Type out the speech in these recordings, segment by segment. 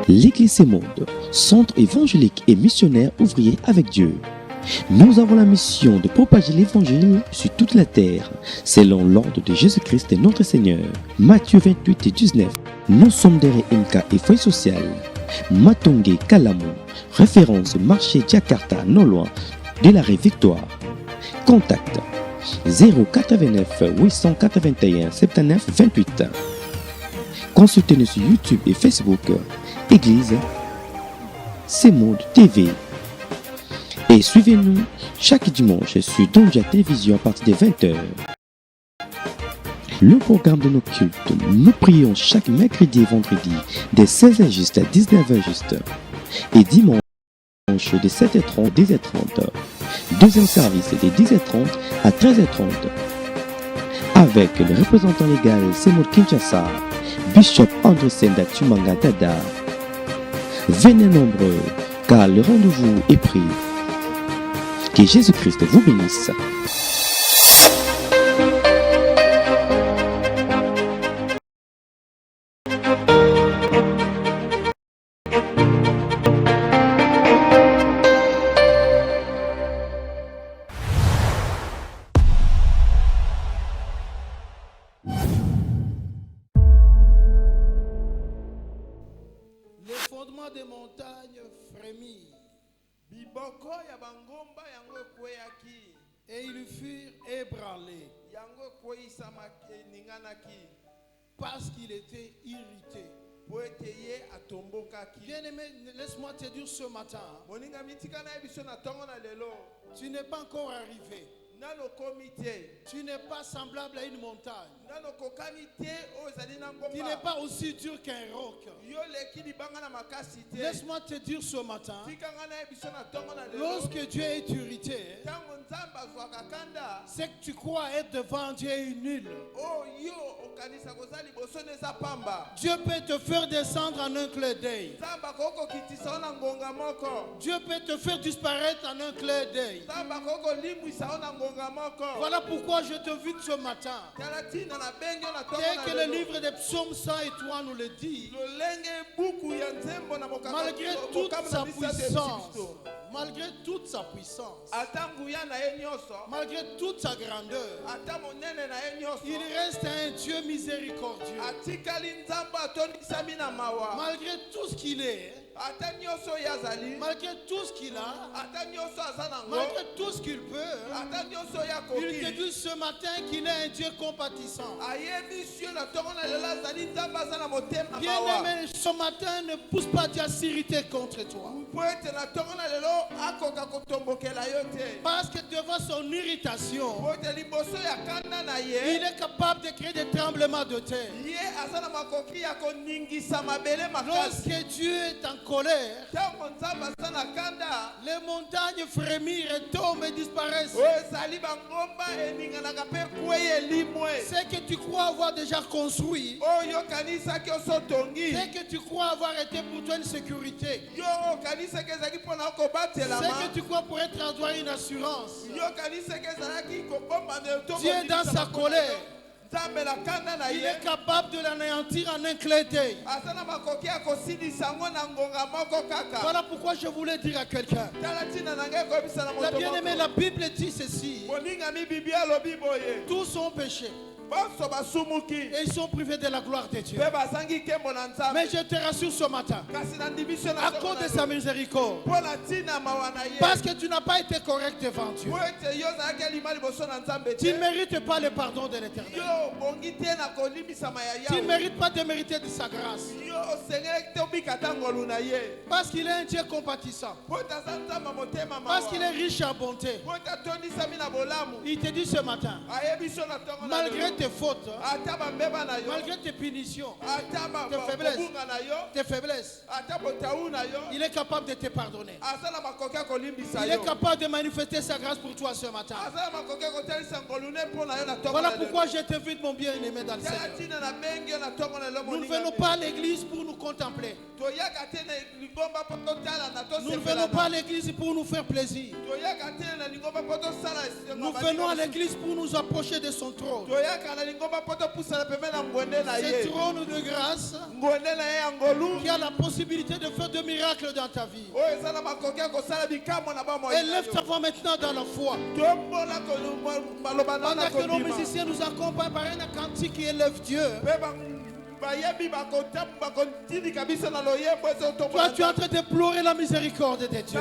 L'Église Semonde, centre évangélique et missionnaire ouvrier avec Dieu. Nous avons la mission de propager l'évangile sur toute la terre, selon l'ordre de Jésus-Christ et notre Seigneur. Matthieu 28 et 19. Nous sommes derrière MK et Foyer Social. Matongé Kalamu, référence marché Jakarta, non loin de l'arrêt Victoire. Contact 089 881 79 28. Consultez-nous sur YouTube et Facebook, Église Semonde TV. Et suivez-nous chaque dimanche sur Donja Télévision à partir de 20h. Le programme de nos cultes, nous prions chaque mercredi et vendredi de 16h juste à 19h juste. Et dimanche de 7h30 à 10h30. Deuxième service de 10h30 à 13h30. Avec le représentant légal Semonde Kinshasa, Bishop André Senda Tumanga Dada. Venez nombreux, car le rendez-vous est pris. Que Jésus-Christ vous bénisse. Des montagnes frémirent. Et ils furent ébranlés. Parce qu'il était irrité. Bien-aimé, laisse-moi te dire ce matin. Tu n'es pas encore arrivé. Tu n'es pas semblable à une montagne. Tu n'es pas aussi dur qu'un roc. Laisse-moi te dire ce matin, lorsque Dieu est irrité, c'est que tu crois être devant Dieu nul. Dieu peut te faire descendre en un clin d'œil. Dieu peut te faire disparaître en un clin d'œil. Voilà pourquoi je t'invite ce matin. Dès que le livre des psaumes 100 et 3 nous le dit, malgré toute sa puissance, malgré toute sa puissance, malgré toute sa grandeur, il reste un Dieu miséricordieux. Malgré tout ce qu'il est, malgré tout ce qu'il a, malgré tout ce qu'il peut, il te dit ce matin qu'il est un Dieu compatissant. Bien-aimé, ce matin ne pousse pas Dieu à s'irriter contre toi. Parce que devant son irritation, il est capable de créer des tremblements de terre. Lorsque Dieu est en colère, les montagnes frémirent et tombent et disparaissent. C'est que tu crois avoir déjà construit, c'est que tu crois avoir été pour toi une sécurité, c'est que tu crois pour être avoir une assurance. Dieu est dans sa colère. Il est capable de l'anéantir en un clin d'œil. Voilà pourquoi je voulais dire à quelqu'un. La bien-aimée, la Bible dit ceci. Tous sont péchés. Et ils sont privés de la gloire de Dieu. Mais je te rassure ce matin, à cause de sa miséricorde, parce que tu n'as pas été correct devant Dieu, tu ne mérites pas le pardon de l'Éternel. Tu ne mérites pas de mériter de sa grâce. Parce qu'il est un Dieu compatissant. Parce qu'il est riche en bonté. Il te dit ce matin, malgré tes fautes, malgré tes punitions, tes faiblesses, il est capable de te pardonner. Il est capable de manifester sa grâce pour toi ce matin. Voilà pourquoi je t'invite, mon bien-aimé, dans le Seigneur. Nous ne venons pas à l'église pour nous contempler. Nous ne venons pas à l'église pour nous faire plaisir. Nous venons à l'église pour nous approcher de son trône. Ce trône de grâce qui a la possibilité de faire des miracles dans ta vie. Élève ta voix maintenant dans la foi. Pendant que nos musiciens nous accompagnent par un cantique qui élève Dieu. Toi, tu es en train de pleurer la miséricorde de Dieu.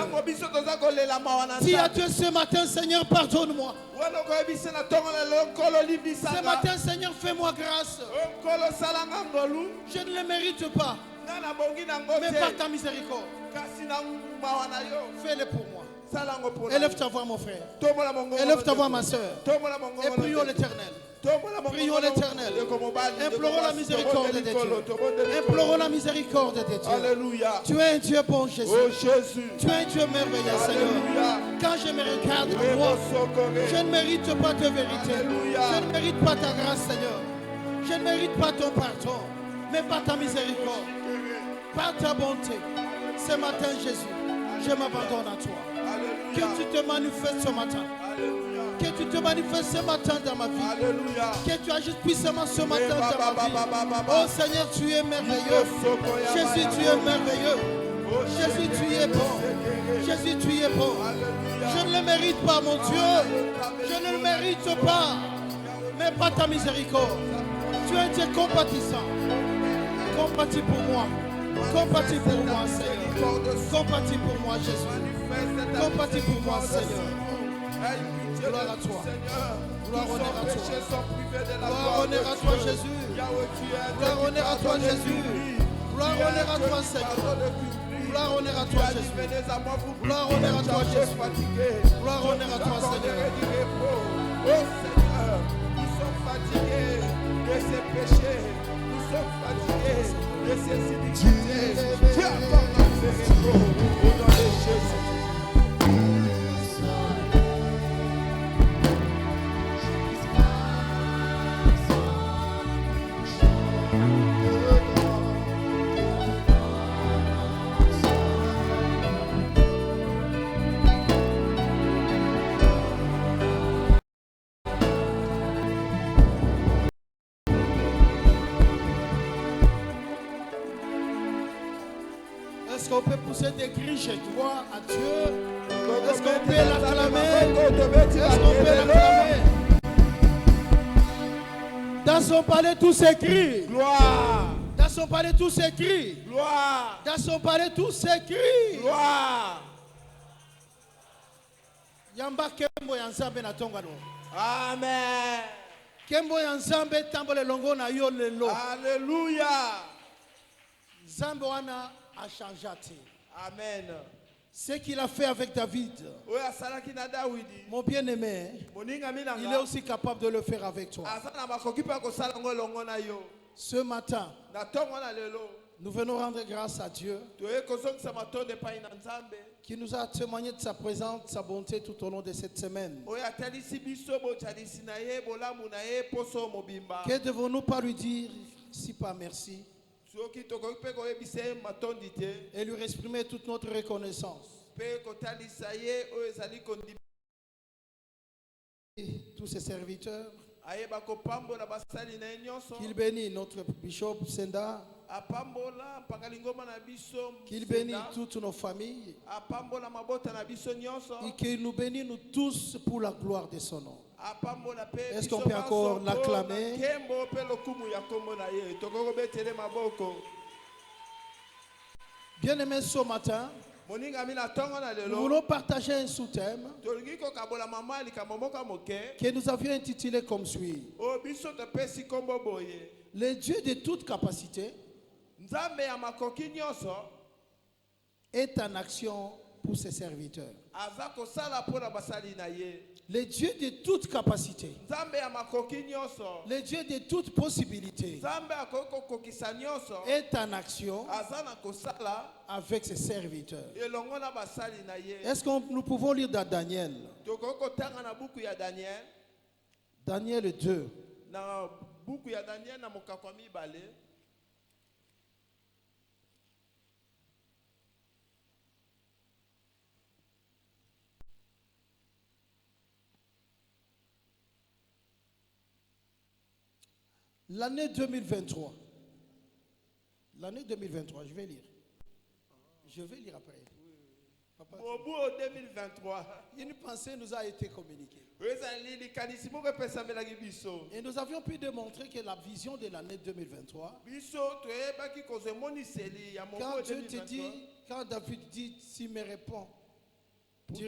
Dis à Dieu ce matin, Seigneur, pardonne-moi. Ce matin, Seigneur, fais-moi grâce. Je ne le mérite pas, mais par ta miséricorde, fais-le pour moi. Élève ta voix, mon frère. Élève ta voix, ma soeur. Et prions l'Éternel. Prions l'Éternel. Implorons la miséricorde de Dieu. Implorons la miséricorde de Dieu. Alléluia. Tu es un Dieu bon, Jésus. Oh Jésus. Tu es un Dieu merveilleux, Seigneur. Quand je me regarde à moi, je ne mérite pas ta vérité. Je ne mérite pas ta grâce, Seigneur. Je ne mérite pas ton pardon, mais par ta miséricorde, par ta bonté. Ce matin, Jésus, je m'abandonne à toi. Que tu te manifestes ce matin. Que tu te manifestes ce matin dans ma vie. Alléluia. Que tu agisses puissamment ce matin dans ma vie. Oh Seigneur, tu es merveilleux. Jésus, tu es merveilleux. Jésus, tu es bon. Jésus, tu es bon. Je ne le mérite pas, mon Dieu. Je ne le mérite pas. Mais pas ta miséricorde. Tu es un Dieu compatissant. Compatis pour moi. Compatis pour moi, Seigneur. Compatis pour moi, Jésus. Compatis pour moi, Seigneur. Gloire à toi. Gloire, honneur à toi. Gloire, honneur à toi, Jésus. Gloire, honneur à toi, Jésus. Gloire, honneur à toi, Seigneur. Gloire, honneur à toi, Jésus. Gloire, honneur à toi, Jésus. Gloire, honneur à toi, Seigneur. Oh Seigneur, nous sommes fatigués de ces péchés. Nous sommes fatigués de ces iniquités. Tu as encore la miséricorde au nom de Jésus. Est-ce qu'on peut pousser des cris chez toi à Dieu? Est-ce qu'on peut l'acclamer? Est-ce qu'on peut l'acclamer? Dans son palais, tout s'écrit. Gloire. Dans son palais, tout s'écrit. Gloire. Dans son palais, tout s'écrit. Gloire. Yamba kembo ya nzambe na tongano. Amen. Kembo ya nzambe tambole longo na yo lelo. Alléluia. Nzambe wana a changé. Amen. Ce qu'il a fait avec David, mon bien-aimé, il est aussi capable de le faire avec toi. Ce matin, nous venons rendre grâce à Dieu qui nous a témoigné de sa présence, de sa bonté tout au long de cette semaine. Que devons-nous pas lui dire si pas merci et lui exprimer toute notre reconnaissance. Tous ses serviteurs, qu'il bénit notre bishop Senda, qu'il bénit toutes nos familles et qu'il nous bénisse nous tous pour la gloire de son nom. Est-ce qu'on peut encore l'acclamer? Bien-aimés, ce matin, nous voulons partager un sous-thème que nous avions intitulé comme suit: le Dieu de toute capacité est en action pour ses serviteurs. Le Dieu de toute capacité, le Dieu de toute possibilité est en action avec ses serviteurs. Est-ce que nous pouvons lire dans Daniel? Daniel 2. L'année 2023. L'année 2023, je vais lire. Je vais lire après. Papa, au bout de 2023. Une pensée nous a été communiquée. Et nous avions pu démontrer que la vision de l'année 2023, quand Dieu te dit, quand David dit, s'il me répond, tu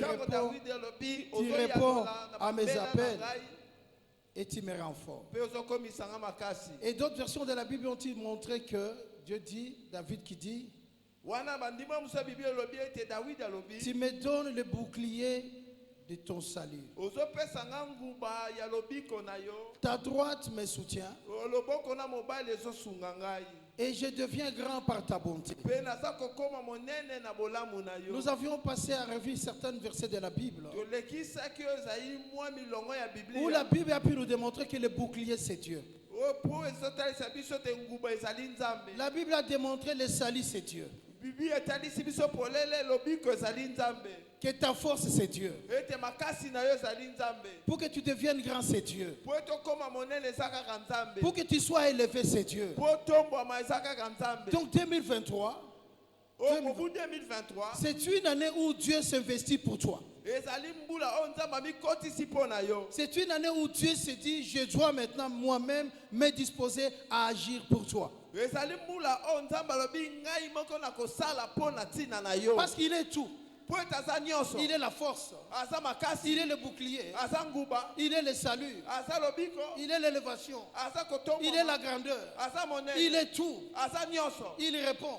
réponds à mes appels et tu me rends fort. Et d'autres versions de la Bible ont montré que Dieu dit, David qui dit, tu me donnes le bouclier de ton salut. Ta droite me soutient. Et je deviens grand par ta bonté. Nous avions passé à revue certains versets de la Bible où la Bible a pu nous démontrer que le bouclier c'est Dieu. La Bible a démontré le salut c'est Dieu. Que ta force c'est Dieu. Pour que tu deviennes grand c'est Dieu. Pour que tu sois élevé c'est Dieu. Donc 2023, c'est une année où Dieu s'investit pour toi. C'est une année où Dieu se dit, je dois maintenant moi-même me disposer à agir pour toi. Parce qu'il est tout. Il est la force. Il est le bouclier. Il est le salut. Il est l'élévation. Il est la grandeur. Il est tout. Il répond.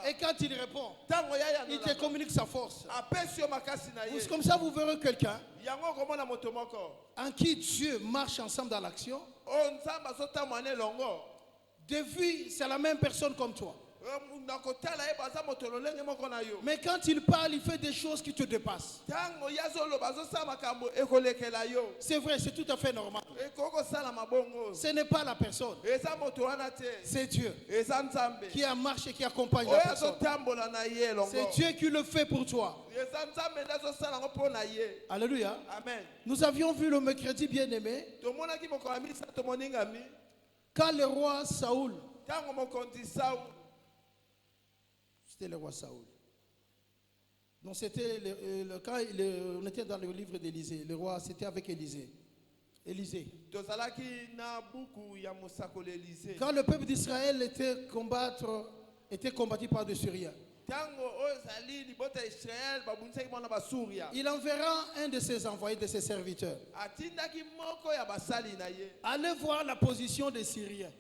Et quand il répond, il te communique sa force. Comme ça, vous verrez quelqu'un en qui Dieu marche ensemble dans l'action. De vue, c'est la même personne comme toi. Mais quand il parle, il fait des choses qui te dépassent. C'est vrai, c'est tout à fait normal. Ce n'est pas la personne. C'est Dieu qui a marché, qui accompagne la personne. C'est Dieu qui le fait pour toi. Alléluia. Amen. Nous avions vu le mercredi bien-aimé quand le roi Saoul, c'était le roi Saoul. Donc c'était quand on était dans le livre d'Élisée. Le roi, c'était avec Élisée. Quand le peuple d'Israël était combattu par des Syriens, il enverra un de ses envoyés, de ses serviteurs, aller voir la position des Syriens.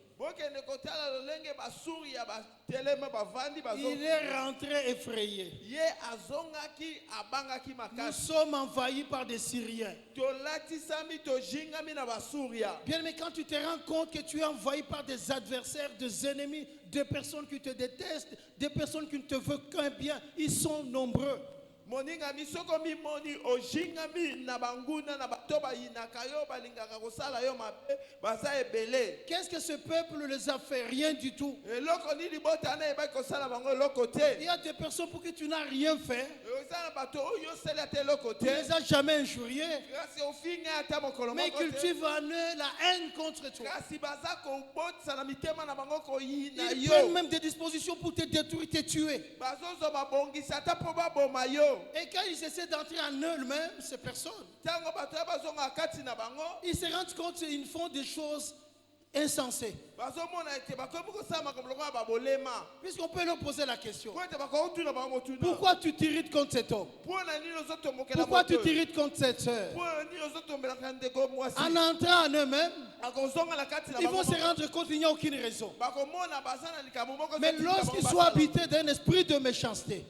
Il est rentré effrayé. Nous sommes envahis par des Syriens. Bien, mais quand tu te rends compte que tu es envahi par des adversaires, des ennemis, des personnes qui te détestent, des personnes qui ne te veulent qu'un bien, ils sont nombreux. Qu'est-ce que ce peuple les a fait? Rien du tout. Il y a des personnes pour qui tu n'as rien fait. Tu ne les as jamais injuriés, mais ils cultivent en eux la haine contre toi. Ils prennent même des dispositions pour te détruire, te tuer. Et quand ils essaient d'entrer en eux-mêmes, ces personnes, ils se rendent compte qu'ils font des choses insensées. Puisqu'on peut leur poser la question: pourquoi tu t'irrites contre cet homme? Pourquoi tu t'irrites contre cette soeur? En entrant en eux-mêmes, ils vont se rendre compte qu'il n'y a aucune raison. Mais lorsqu'ils sont habités d'un esprit de méchanceté,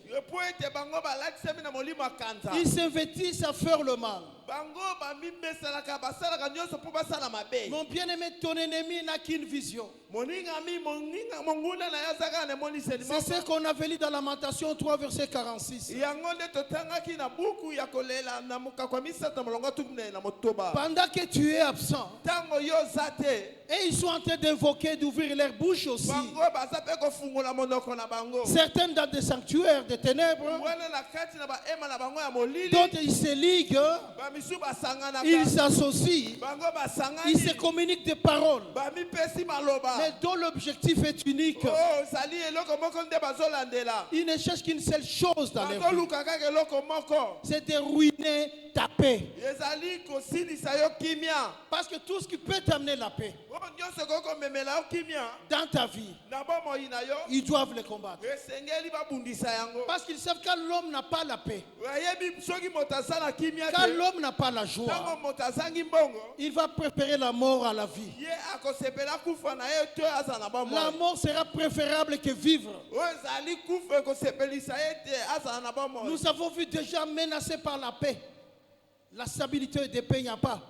ils s'investissent à faire le mal. Mon bien-aimé, ton ennemi n'a qu'une vision. C'est ce qu'on avait lu dans Lamentation 3, verset 46. Pendant que tu es absent, Et ils sont en train d'invoquer, d'ouvrir leur bouche aussi. Certains dans des sanctuaires de ténèbres. D'autres ils se liguent. Ils s'associent. Ils se communiquent des paroles. Mais dont l'objectif est unique. Ils ne cherchent qu'une seule chose dans leur vie. C'est de ruiner ta paix. Parce que tout ce qui peut t'amener la paix dans ta vie, ils doivent le combattre. Parce qu'ils savent que l'homme n'a pas la paix, quand l'homme n'a pas la joie, il va préférer la mort à la vie. La mort sera préférable que vivre. Nous avons vu déjà menacés par la paix. La stabilité de paix, il n'y a pas.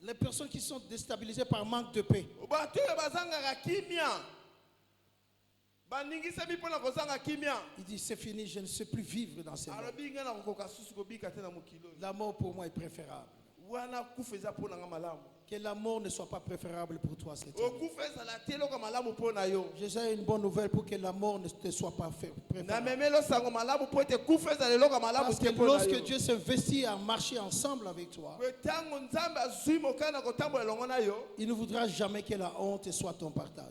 Les personnes qui sont déstabilisées par manque de paix. Il dit c'est fini, je ne sais plus vivre dans ce monde. La mort pour moi est préférable. Que la mort ne soit pas préférable pour toi cette année. J'ai une bonne nouvelle pour que la mort ne te soit pas préférable. Parce que lorsque Dieu s'investit à marcher ensemble avec toi, il ne voudra jamais que la honte soit ton partage.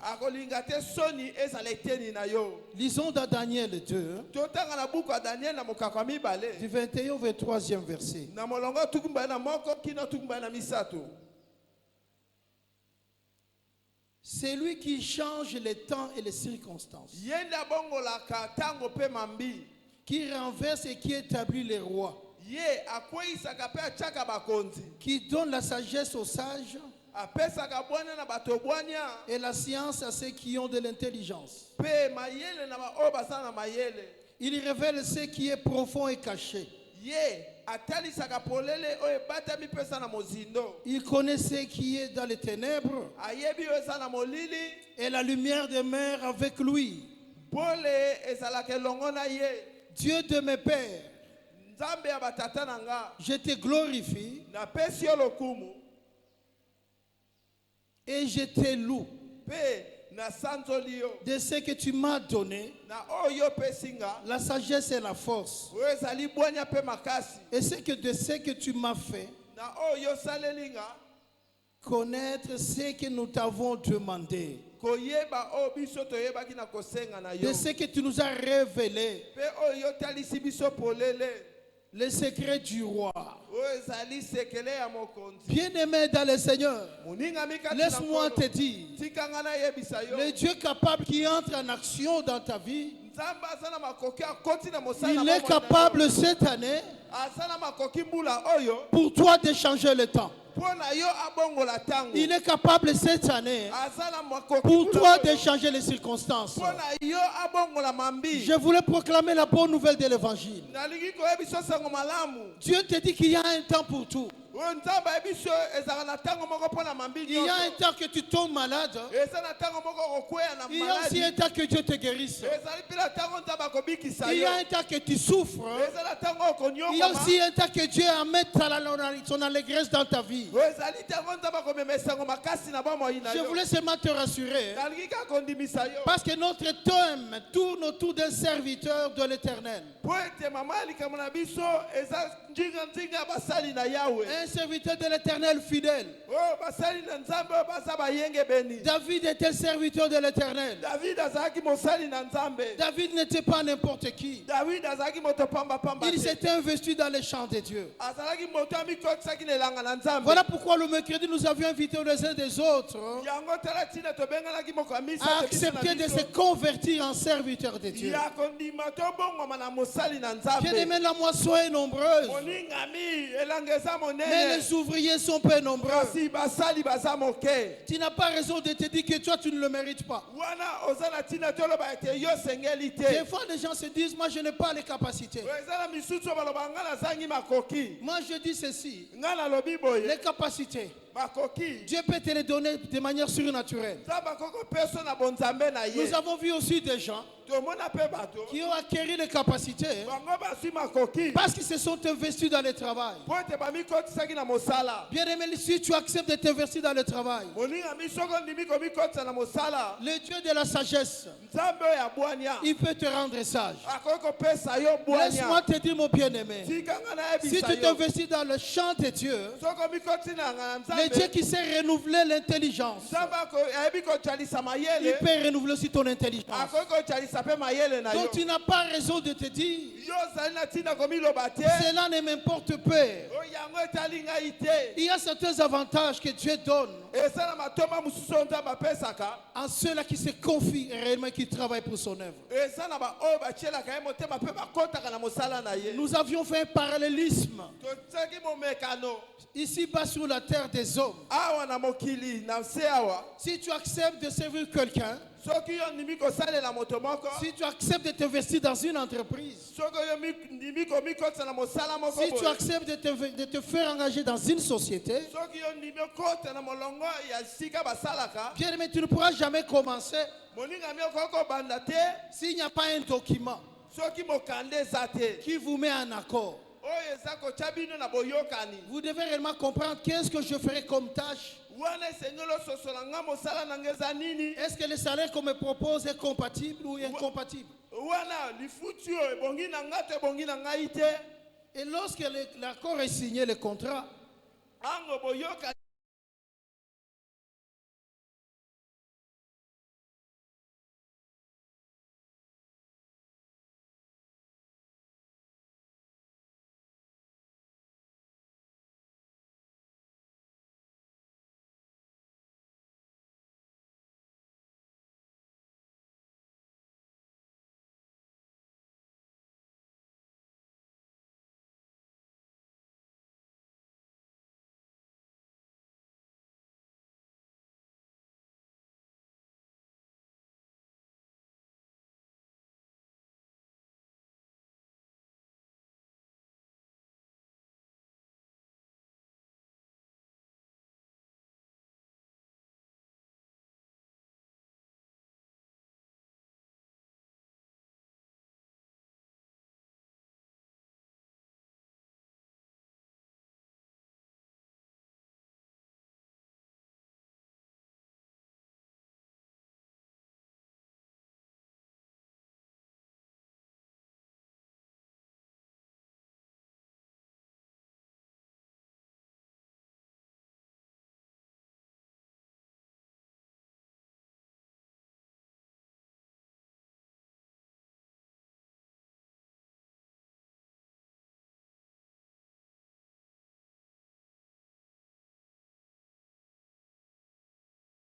Lisons dans Daniel 2, du 21 au 23e verset. C'est lui qui change les temps et les circonstances, qui renverse et qui établit les rois, qui donne la sagesse aux sages et la science à ceux qui ont de l'intelligence. Il révèle ce qui est profond et caché. Il connaît ce qui est dans les ténèbres et la lumière demeure avec lui. Dieu de mes pères, je te glorifie et je te loue de ce que tu m'as donné, la sagesse et la force, et de ce que tu m'as fait connaître ce que nous t'avons demandé, de ce que tu nous as révélé, le secret du roi. Bien-aimé dans le Seigneur, laisse-moi te dire, le Dieu capable qui entre en action dans ta vie, il est capable cette année pour toi de changer le temps. Il est capable cette année pour toi de changer les circonstances. Je voulais proclamer la bonne nouvelle de l'évangile. Dieu te dit qu'il y a un temps pour tout. Il y a un temps que tu tombes malade. Il y a aussi un temps que Dieu te guérisse. Il y a un temps que tu souffres. Il y a aussi un temps que Dieu amène son allégresse dans ta vie. Je voulais seulement te rassurer, parce que notre thème tourne autour d'un serviteur de l'Éternel. Un serviteur de l'Éternel fidèle. David était serviteur de l'Éternel. David n'était pas n'importe qui. Il s'était investi dans les champs de Dieu. Voilà pourquoi le mercredi nous avions invité les uns des autres à accepter de se convertir en serviteurs de Dieu. Bien-aimé, la moisson est nombreuse, mais les ouvriers sont peu nombreux. Tu n'as pas raison de te dire que toi tu ne le mérites pas. Des fois les gens se disent, moi je n'ai pas les capacités. Moi je dis ceci, les capacités Dieu peut te les donner de manière surnaturelle. Nous avons vu aussi des gens qui ont acquis les capacités parce qu'ils se sont investis dans le travail. Bien aimé, si tu acceptes de t'investir dans le travail, le Dieu de la sagesse, il peut te rendre sage. Laisse-moi te dire, mon bien-aimé, si tu t'investis dans le chant de Dieu, le Dieu qui sait renouveler l'intelligence, il peut renouveler aussi ton intelligence. Donc tu n'as pas raison de te dire cela ne m'importe pas. Il y a certains avantages que Dieu donne à ceux-là qui se confient réellement, qui travaillent pour son œuvre. Nous avions fait un parallélisme ici-bas sur la terre des hommes. Si tu acceptes de servir quelqu'un, si tu acceptes de t'investir dans une entreprise, si tu acceptes de te faire engager dans une société, bien aimé, tu ne pourras jamais commencer s'il n'y a pas un document qui vous met en accord. Vous devez réellement comprendre qu'est-ce que je ferai comme tâche. Est-ce que le salaire qu'on me propose est compatible ou incompatible? Et lorsque l'accord est signé, le contrat,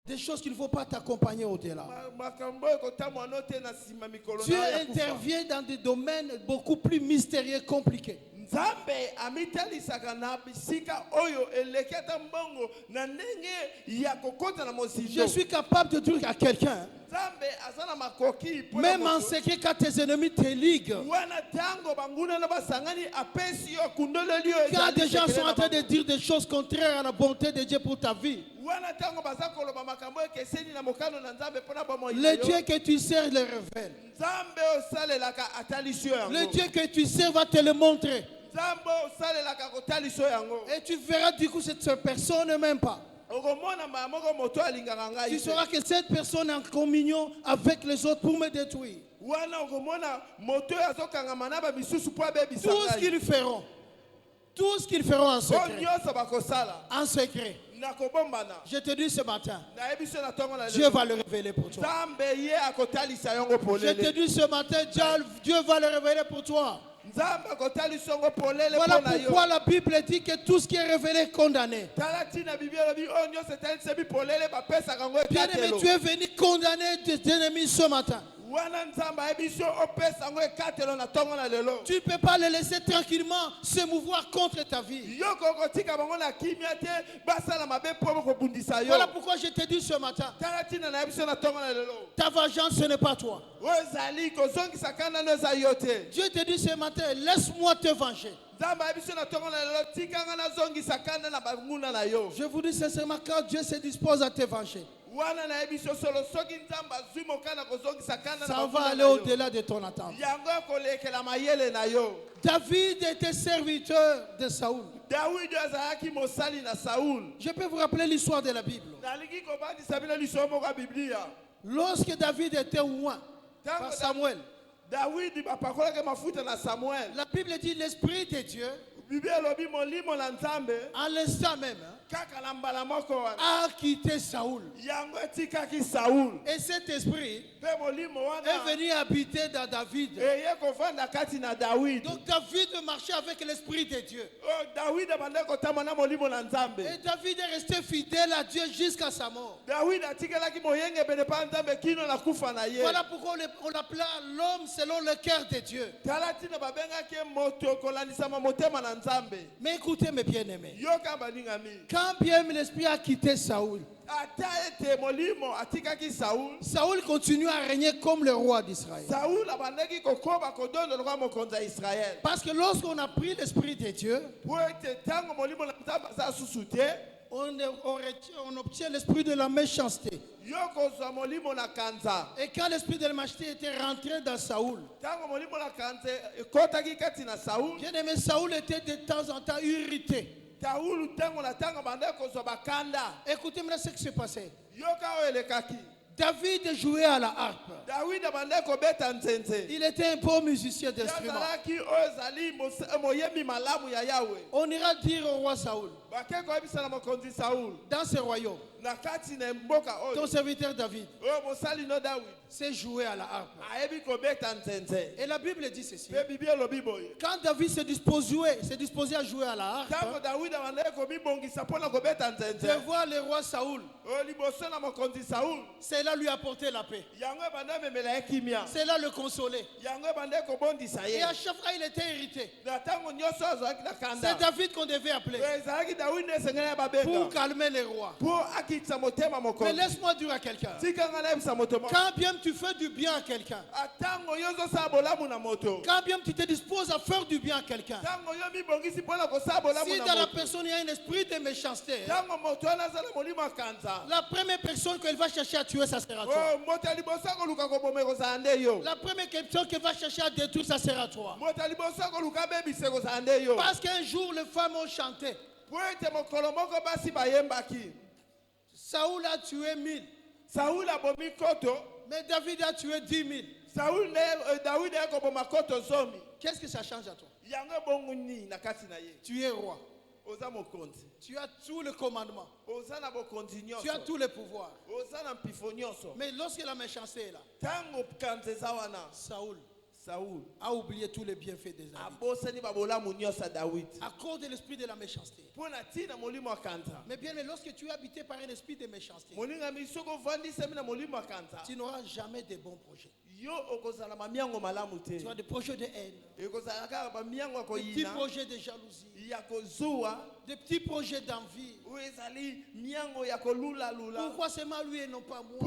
des choses qu'il ne faut pas t'accompagner au-delà. Dieu intervient dans des domaines beaucoup plus mystérieux, compliqués. Je suis capable de dire à quelqu'un, même en secret, quand tes ennemis te liguent, quand des gens sont en train de dire des choses contraires à la bonté de Dieu pour ta vie, le Dieu que tu sers le révèle. Le Dieu que tu sers va te le montrer. Et tu verras du coup cette personne ne m'aime pas. Tu sauras que cette personne est en communion avec les autres pour me détruire. Tout ce qu'ils feront en secret. En secret. Je te dis ce matin, Dieu va le révéler pour toi. Je te dis ce matin, Dieu va le révéler pour toi. Voilà pourquoi la Bible dit que tout ce qui est révélé est condamné. Bien aimé, tu es venu condamner tes ennemis ce matin. Tu ne peux pas les laisser tranquillement se mouvoir contre ta vie. Voilà pourquoi je te dis ce matin, ta vengeance ce n'est pas toi. Dieu te dit ce matin, laisse-moi te venger. Je vous dis sincèrement, quand Dieu se dispose à te venger, ça va aller au-delà de ton attente. David était serviteur de Saoul. Je peux vous rappeler l'histoire de la Bible. Lorsque David était loin par Samuel, la Bible dit l'Esprit de Dieu, à l'instant même, a quitté Saoul. Et cet esprit est venu habiter dans David. Donc David marchait avec l'Esprit de Dieu. Et David est resté fidèle à Dieu jusqu'à sa mort. Voilà pourquoi on l'appelait l'homme selon le cœur de Dieu. Mais écoutez mes bien-aimés, quand bien l'esprit a quitté Saoul, Saoul continue à régner comme le roi d'Israël. Parce que lorsqu'on a pris l'Esprit de Dieu, on obtient l'esprit de la méchanceté. Et quand l'esprit de la méchanceté était rentré dans Saoul, bien aimé, Saoul était de temps en temps irrité. Écoutez-moi ce qui s'est passé. David jouait à la harpe. Il était un bon musicien d'instrument. On ira dire au roi Saoul, dans ce royaume, ton serviteur David sait jouer à la harpe. Et la Bible dit ceci. Quand David se disposait à jouer à la harpe, de voir le roi Saoul, cela lui apportait la paix. Cela le consolait. Et à chaque fois il était irrité. C'est David qu'on devait appeler pour calmer les rois. Mais laisse-moi dire à quelqu'un, quand bien tu fais du bien à quelqu'un, quand bien tu te disposes à faire du bien à quelqu'un, si dans la personne il y a un esprit de méchanceté, la première personne qu'elle va chercher à tuer, ça sera toi. La première personne qu'elle va chercher à détruire, ça sera toi. Parce qu'un jour les femmes ont chanté, Saoul a tué 1000. Mais David a tué 10 000. Qu'est-ce que ça change à toi? Tu es roi. Tu as tout le commandement. Tu as tous les pouvoirs. Mais lorsque la méchanceté est là, Saoul a oublié tous les bienfaits des David à cause de l'esprit de la méchanceté. Mais bien, lorsque tu es habité par un esprit de méchanceté, tu n'auras jamais de bons projets. Tu as des projets de haine, des petits projets de jalousie, des petits projets d'envie. Pourquoi seulement lui et non pas moi?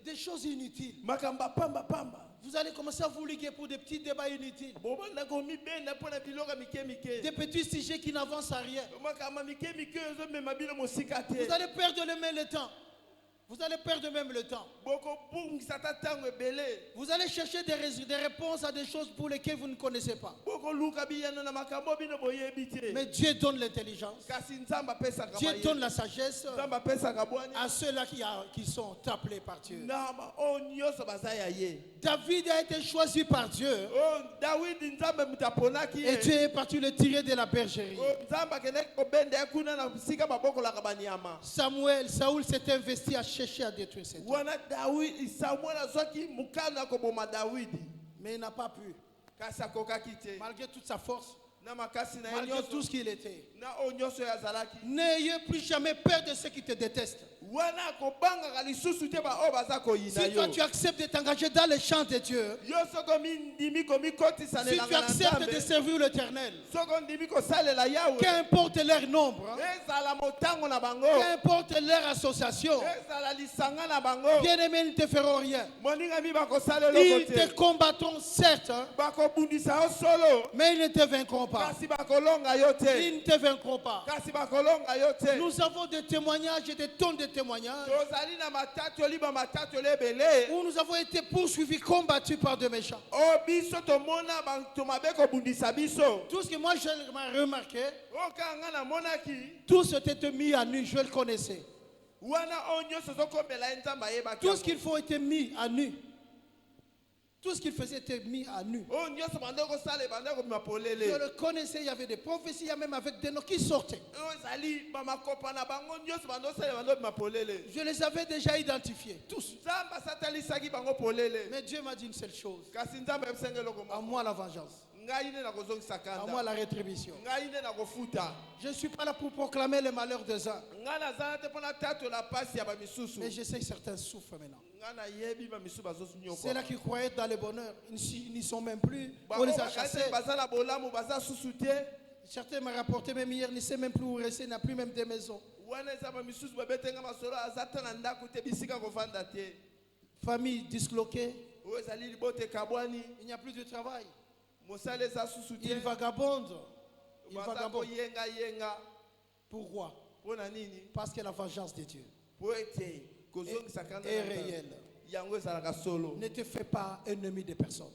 Des choses inutiles. Vous allez commencer à vous liguer pour des petits débats inutiles. Des petits sujets qui n'avancent à rien. Vous allez perdre le temps. Vous allez perdre même le temps. Vous allez chercher des réponses à des choses pour lesquelles vous ne connaissez pas. Mais Dieu donne l'intelligence. Dieu donne la sagesse à ceux-là qui sont appelés par Dieu. David a été choisi par Dieu. Et Dieu est parti le tirer de la bergerie. Saoul s'est investi à chercher à détruire cet homme. Mais il n'a pas pu. Malgré toute sa force, malgré tout ce qu'il était. N'ayez plus jamais peur de ceux qui te détestent. Si toi tu acceptes de t'engager dans les champs de Dieu, si tu acceptes de servir l'Éternel, qu'importe leur nombre, qu'importe leur association, bien-aimés, ils ne te feront rien. Ils te combattront certes, mais ils ne te vaincront pas. Ils ne te vaincront pas. Nous avons des témoignages et des tonnes de témoignages où nous avons été poursuivis, combattus par des méchants. Tout ce que moi j'ai remarqué, tous étaient mis à nu, je le connaissais. Tout ce qu'il faut était mis à nu. Tout ce qu'il faisait était mis à nu. Je le connaissais, il y avait des prophéties, il y a même avec des noms qui sortaient. Je les avais déjà identifiés, tous. Mais Dieu m'a dit une seule chose. À moi la vengeance. À moi la rétribution. Je ne suis pas là pour proclamer les malheurs des uns. Mais je sais que certains souffrent maintenant. C'est là qui croyaient dans le bonheur. Ils n'y sont même plus. On les a chassés. Certains m'ont rapporté même hier, ne sait même plus où rester, n'a plus même des maisons. Famille disloquée. Il n'y a plus de travail. Il vagabonde. Il vagabonde. Pourquoi? Parce que la vengeance de Dieu est réelle. Ne te fais pas ennemi de personne.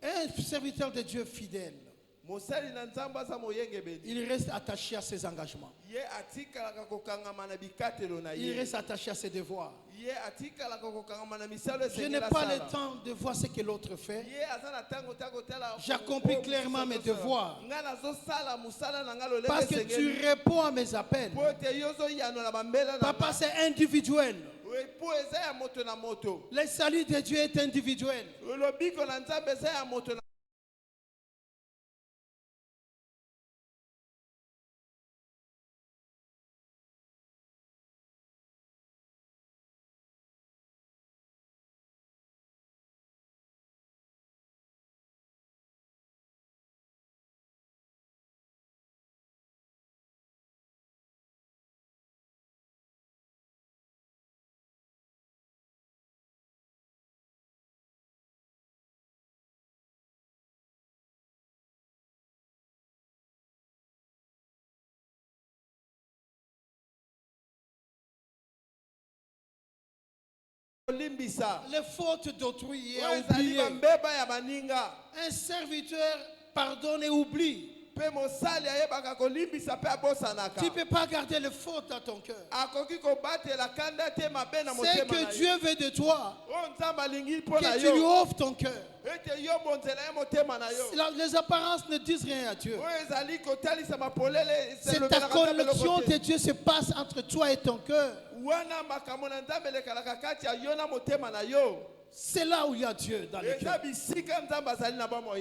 Un serviteur de Dieu fidèle, il reste attaché à ses engagements. Il reste attaché à ses devoirs. Je n'ai pas le temps de voir ce que l'autre fait. J'accomplis clairement mes devoirs. Parce que tu réponds à mes appels. Papa, c'est individuel. Le salut de Dieu est individuel. Les fautes d'autrui et oublié. Un serviteur pardonne et oublie. Tu ne peux pas garder les fautes dans ton cœur. C'est que Dieu veut de toi que tu lui offres ton cœur. Les apparences ne disent rien à Dieu. C'est ta connexion de Dieu se passe entre toi et ton cœur. C'est là où il y a Dieu dans le cœur.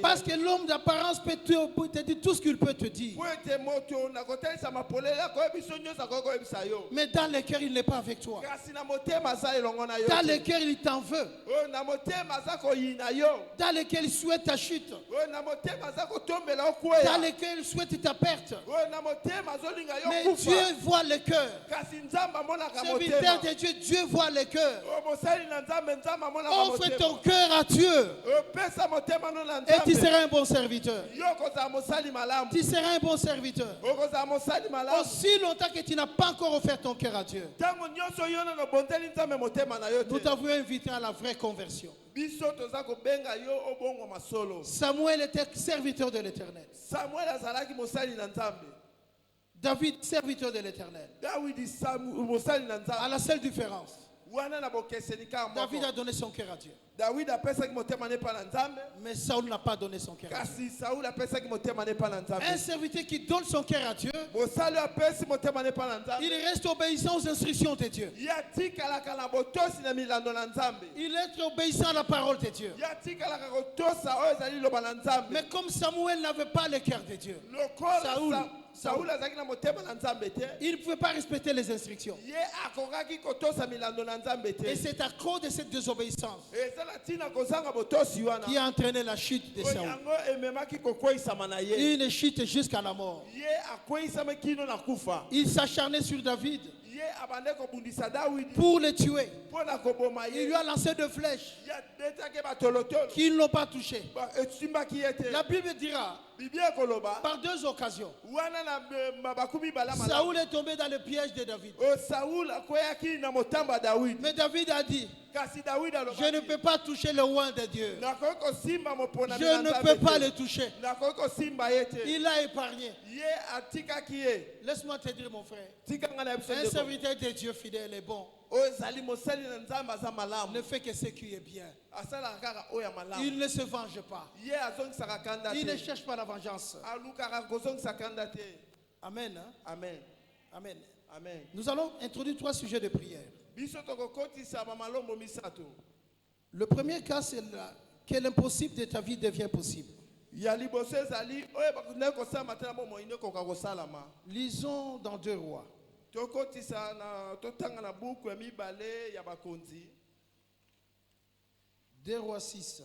Parce que l'homme d'apparence peut te dire tout ce qu'il peut te dire. Mais dans le cœur, il n'est pas avec toi. Dans le cœur, il t'en veut. Dans le cœur, il souhaite ta chute. Dans le cœur, il souhaite ta perte. Mais Dieu voit le cœur. Serviteur de Dieu, Dieu voit le cœur. Offre ton cœur à Dieu et tu seras un bon serviteur. Tu seras un bon serviteur. Aussi longtemps que tu n'as pas encore offert ton cœur à Dieu. Nous t'avons invité à la vraie conversion. Samuel était serviteur de l'Éternel. David, serviteur de l'Éternel. À la seule différence, David a donné son cœur à Dieu. Mais Saül n'a pas donné son cœur à Dieu. Un serviteur qui donne son cœur à Dieu, il reste obéissant aux instructions de Dieu. Il est obéissant à la parole de Dieu. Mais comme Samuel n'avait pas le cœur de Dieu, Il ne pouvait pas respecter les instructions. Et c'est à cause de cette désobéissance qui a entraîné la chute de Saül. Une chute jusqu'à la mort. Il s'acharnait sur David pour le tuer. Il lui a lancé deux flèches qui ne l'ont pas touché. La Bible dira, par deux occasions, Saül est tombé dans le piège de David. Mais David a dit, je ne peux pas toucher le roi de Dieu. Je ne peux pas le toucher. Il l'a épargné. Laisse-moi te dire, mon frère, un serviteur de Dieu fidèle est bon. Ne fait que ce qui est bien. Il ne se venge pas. Il ne cherche pas la vengeance. Amen. Hein? Amen. Amen. Amen. Nous allons introduire 3 sujets de prière. Le premier cas, c'est que l'impossible de ta vie devient possible. Lisons dans 2 Rois. 2 Rois 6.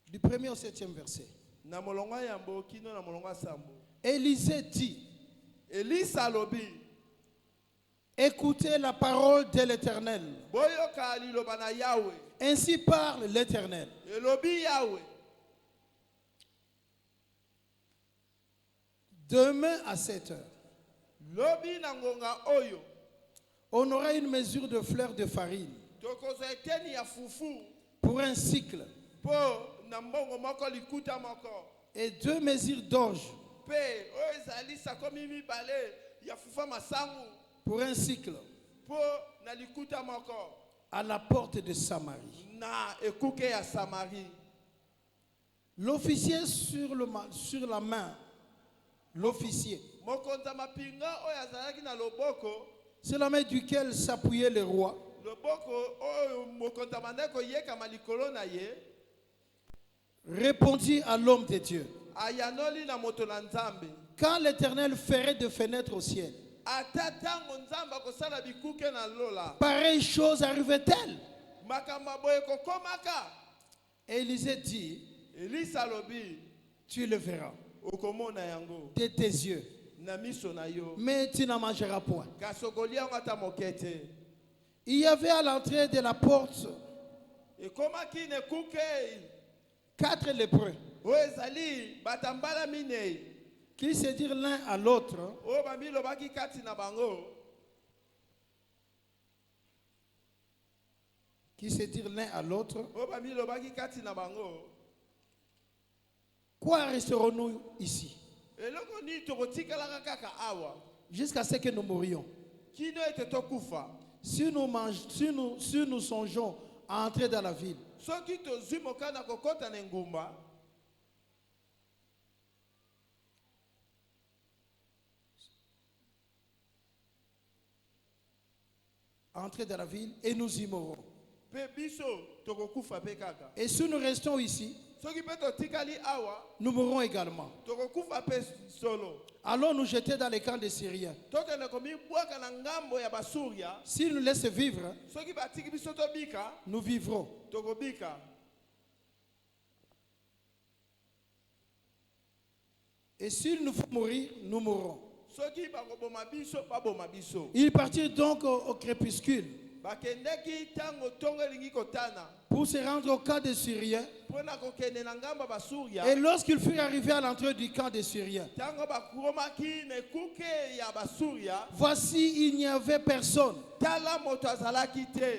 Du 1er au 7e verset. Élisée dit, écoutez la parole de l'Éternel. Ainsi parle l'Éternel. Demain à 7 heures, on aura une mesure de fleurs de farine pour un cycle et 2 mesures d'orge pour un cycle à la porte de Samarie. L'officier sur la main, l'officier, c'est la main duquel s'appuyait le roi, répondit à l'homme de Dieu, quand l'Éternel ferait de fenêtres au ciel, pareille chose arrivait-elle? Et Élisée dit, tu le verras de tes yeux, mais tu n'en mangeras point. Il y avait à l'entrée de la porte 4 lépreux qui se dirent l'un à l'autre, quoi resterons-nous ici jusqu'à ce que nous mourions? Si nous songeons à entrer dans la ville, et nous y mourrons. Et si nous restons ici, nous mourrons également. Allons nous jeter dans les camps des Syriens. S'ils nous laissent vivre, nous vivrons. Et s'il nous faut mourir, nous mourrons. Ils partirent donc au crépuscule pour se rendre au camp des Syriens. Et lorsqu'ils furent arrivés à l'entrée du camp des Syriens, voici, il n'y avait personne.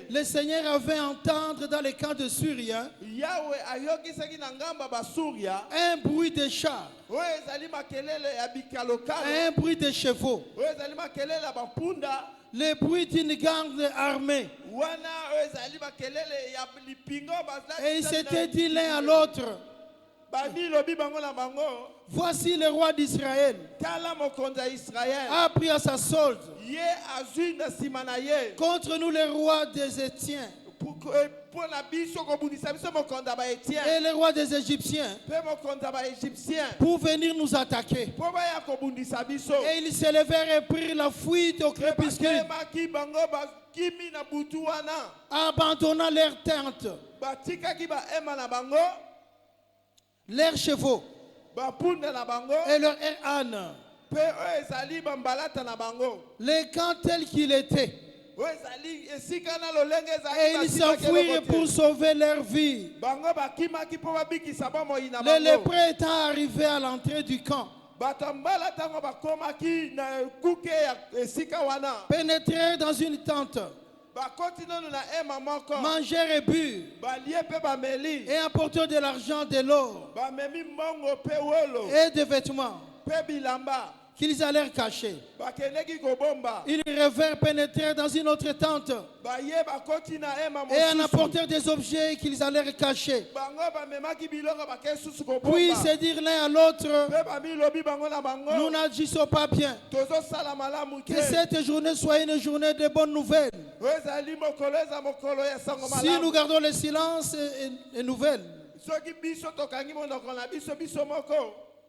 Le Seigneur avait entendu dans les camps de Syriens un bruit de chars, un bruit de chevaux, le bruit d'une garde armée. Et ils s'étaient dit l'un à l'autre, voici le roi d'Israël a pris à sa solde contre nous le roi des Étiens. et les rois des Égyptiens pour venir nous attaquer. Et ils s'élevèrent et prirent la fuite au crépuscule, abandonnant leurs tentes, leurs chevaux et leurs ânes. Les camps tels qu'il était. Et ils s'enfuirent pour sauver leur vie. Les lépreux étant arrivés à l'entrée du camp, pénétrèrent dans une tente, mangèrent et burent, et apportèrent de l'argent, de l'or et des vêtements qu'ils allèrent cacher. Ils revèrent, pénétrèrent dans une autre tente et en apportèrent des objets qu'ils allèrent cacher. Puis ils se dirent l'un à l'autre, nous n'agissons pas bien. Que cette journée soit une journée de bonnes nouvelles. Si nous gardons le silence et nouvelles,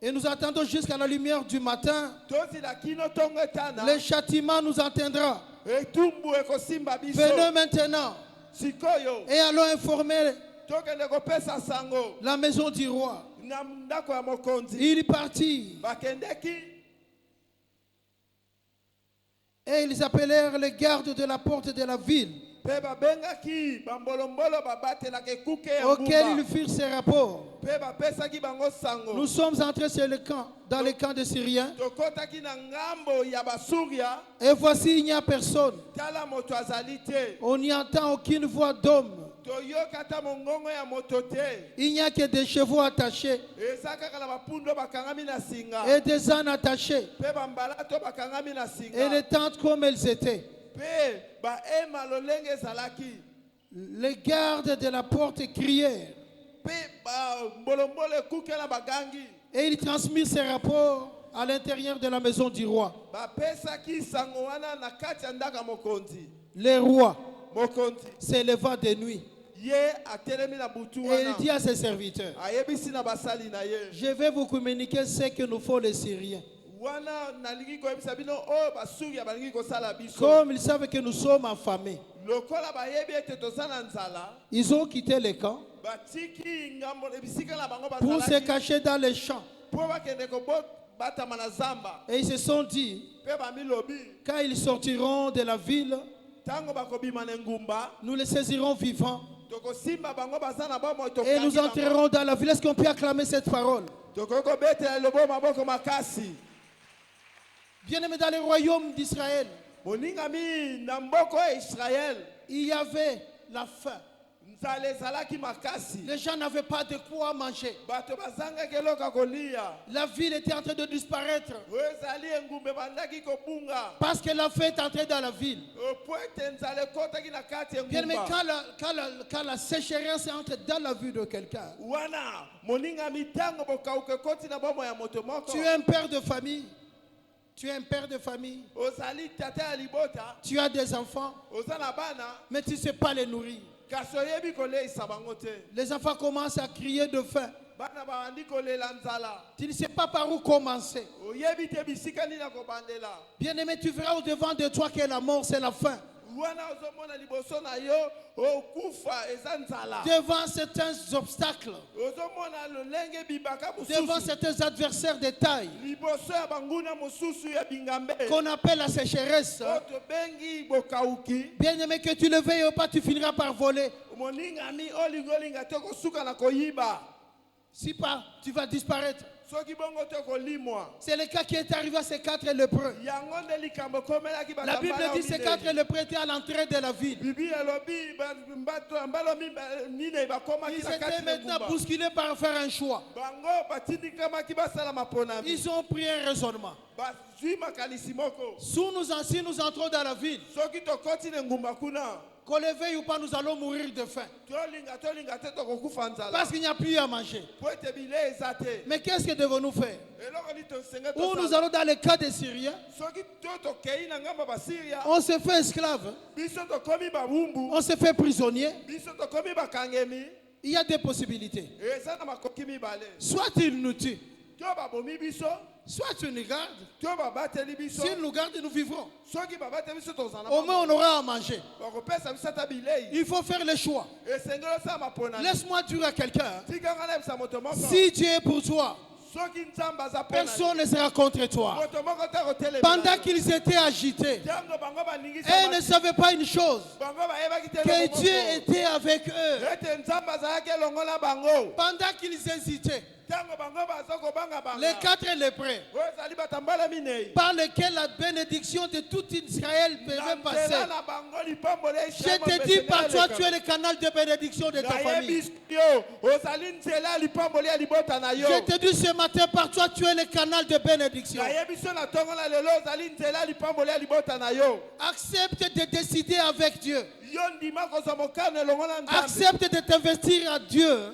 et nous attendons jusqu'à la lumière du matin, le châtiment nous atteindra. Venez maintenant et allons informer la maison du roi. Il partit et ils appelèrent les gardes de la porte de la ville, auxquels ils firent ces rapports. Nous sommes entrés sur le camp, dans le camp des Syriens, et voici il n'y a personne. On n'y entend aucune voix d'homme. Il n'y a que des chevaux attachés et des ânes attachés et les tentes comme elles étaient. Les gardes de la porte crièrent et ils transmirent ces rapports à l'intérieur de la maison du roi. Le roi s'éleva de nuit et il dit à ses serviteurs, je vais vous communiquer ce que nous font les Syriens. Comme ils savent que nous sommes affamés, ils ont quitté les camps pour se cacher dans les champs. Et ils se sont dit, quand ils sortiront de la ville, nous les saisirons vivants et nous entrerons dans la ville. Est-ce qu'on peut acclamer cette parole? Bien-aimés, dans le royaume d'Israël, il y avait la faim. Les gens n'avaient pas de quoi manger. La ville était en train de disparaître parce que la faim est entrée dans la ville. Bien, mais quand la sécheresse entre dans la vie de quelqu'un, tu es un père de famille. Tu es un père de famille. Tu as des enfants, mais tu ne sais pas les nourrir. Les enfants commencent à crier de faim. Tu ne sais pas par où commencer. Bien aimé, tu verras au devant de toi que la mort, c'est la faim. Devant certains obstacles, devant certains adversaires de taille qu'on appelle la sécheresse, bien aimé, que tu le veuilles ou pas, tu finiras par voler. Si pas, tu vas disparaître. C'est le cas qui est arrivé à ces 4 lépreux. La Bible dit que ces 4 lépreux étaient à l'entrée de la ville. Ils étaient maintenant bousculés par faire un choix. Ils ont pris un raisonnement. Si nous entrons dans la ville, Qu'on le veuille ou pas, nous allons mourir de faim. Parce qu'il n'y a plus à manger. Mais qu'est-ce que devons-nous faire? Ou nous allons dans le cas des Syriens. On se fait esclave. On se fait prisonnier. Il y a des possibilités. Soit il nous tue, soit tu nous gardes. S'il nous garde, nous vivrons. Au moins, on aura à manger. Il faut faire le choix. Laisse-moi dire à quelqu'un, si Dieu est pour toi, personne ne sera contre toi. Pendant qu'ils étaient agités, ils ne savaient pas une chose, que Dieu était avec eux. Pendant qu'ils hésitaient, les 4 lépreux par lesquels la bénédiction de tout Israël devait passer. Je te dis, par toi, tu es le canal de bénédiction de ta famille. Je te dis ce matin, par toi, tu es le canal de bénédiction. Accepte de décider avec Dieu. Accepte de t'investir à Dieu.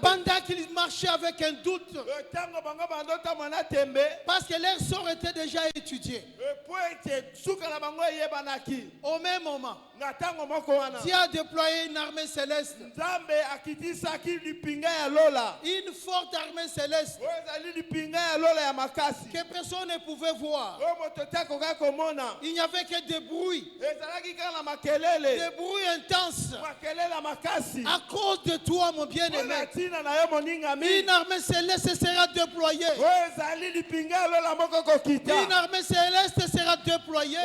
Pendant qu'ils marchaient avec un doute, parce que leur sort était déjà étudié. Au même moment, Dieu a déployé une armée céleste. Une forte armée céleste que personne ne pouvait voir. Il n'y avait que des bruits. Des bruits intenses. À cause de toi, mon bien-aimé, une armée céleste sera déployée. Une armée céleste sera déployée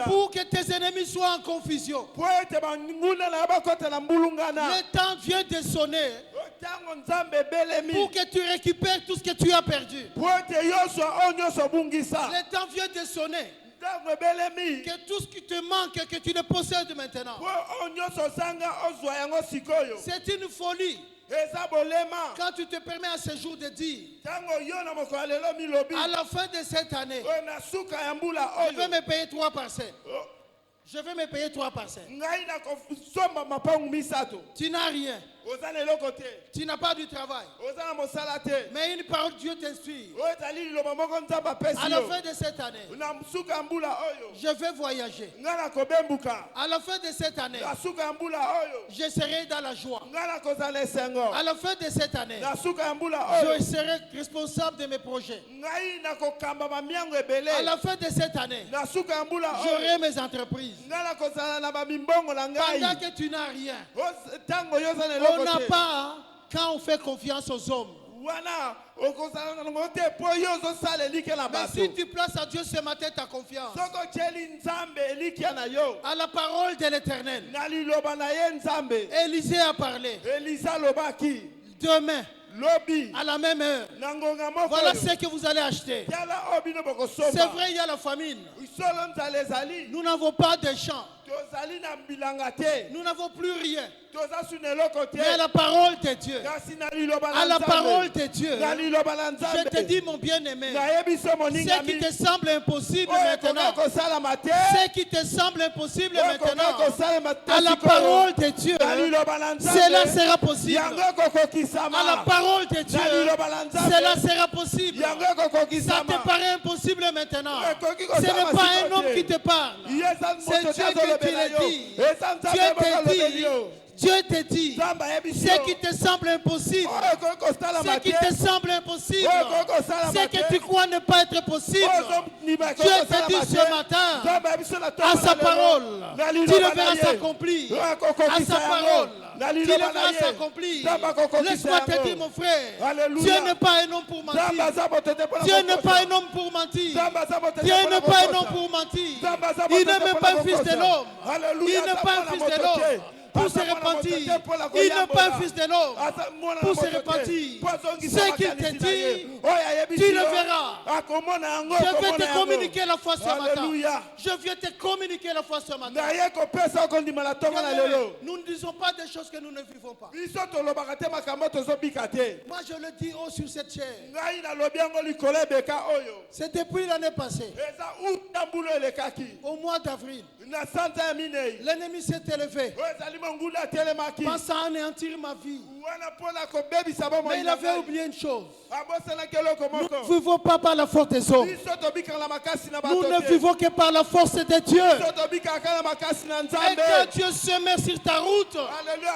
pour que tes ennemis soient en confusion. Le temps vient de sonner pour que tu récupères tout ce que tu as perdu. Le temps vient de sonner que tout ce qui te manque, que tu ne possèdes maintenant. C'est une folie. Quand tu te permets à ce jour de dire, à la fin de cette année, je vais me payer 3 parcelles. Je vais me payer 3 parcelles. Tu n'as rien. Tu n'as pas du travail. Mais une parole de Dieu t'inspire. À la fin de cette année, je vais voyager. À la fin de cette année, je serai dans la joie. À la fin de cette année, je serai responsable de mes projets. À la fin de cette année, j'aurai mes entreprises. Pendant que tu n'as rien, on n'a pas quand on fait confiance aux hommes. Mais si tu places à Dieu ce matin ta confiance, à la parole de l'Éternel, Élisée a parlé. Demain, à la même heure, voilà ce que vous allez acheter. C'est vrai, il y a la famine. Nous n'avons pas de champs. Nous n'avons plus rien. Mais à la parole de Dieu, à la parole de Dieu, je te dis, mon bien-aimé, ce qui te semble impossible maintenant, ce qui te semble impossible maintenant, à la parole de Dieu, cela sera possible. À la parole de Dieu, cela sera possible. Ça te paraît impossible maintenant. Ce n'est pas un homme qui te parle, c'est Dieu qui te le dit. Dieu te dit, ce qui te semble impossible, ce qui te semble impossible, ce que tu crois ne pas être possible, Dieu te dit ce matin, à sa parole, tu le verras s'accomplir. À sa parole, tu le verras s'accomplir. Laisse-moi te dire, mon frère, Dieu n'est pas un homme pour mentir. Dieu n'est pas un homme pour mentir. Dieu n'est pas un homme pour mentir. Il n'est même pas un fils de l'homme. Il n'est pas un fils de l'homme. pour se repentir. Il n'est pas un fils de l'homme pour se repentir. Ce qu'il te dit, tu le verras. Je vais te communiquer la foi ce matin. Je viens te communiquer la foi ce matin. Nous ne disons pas des choses que nous ne vivons pas. Moi je le dis haut sur cette chair. C'est depuis l'année passée. Au mois d'avril, l'ennemi s'est élevé pensant anéantir ma vie. Mais il avait oublié une chose. Nous ne vivons pas par la force des hommes. Nous ne vivons que par la force de Dieu. Et quand Dieu se met sur ta route, et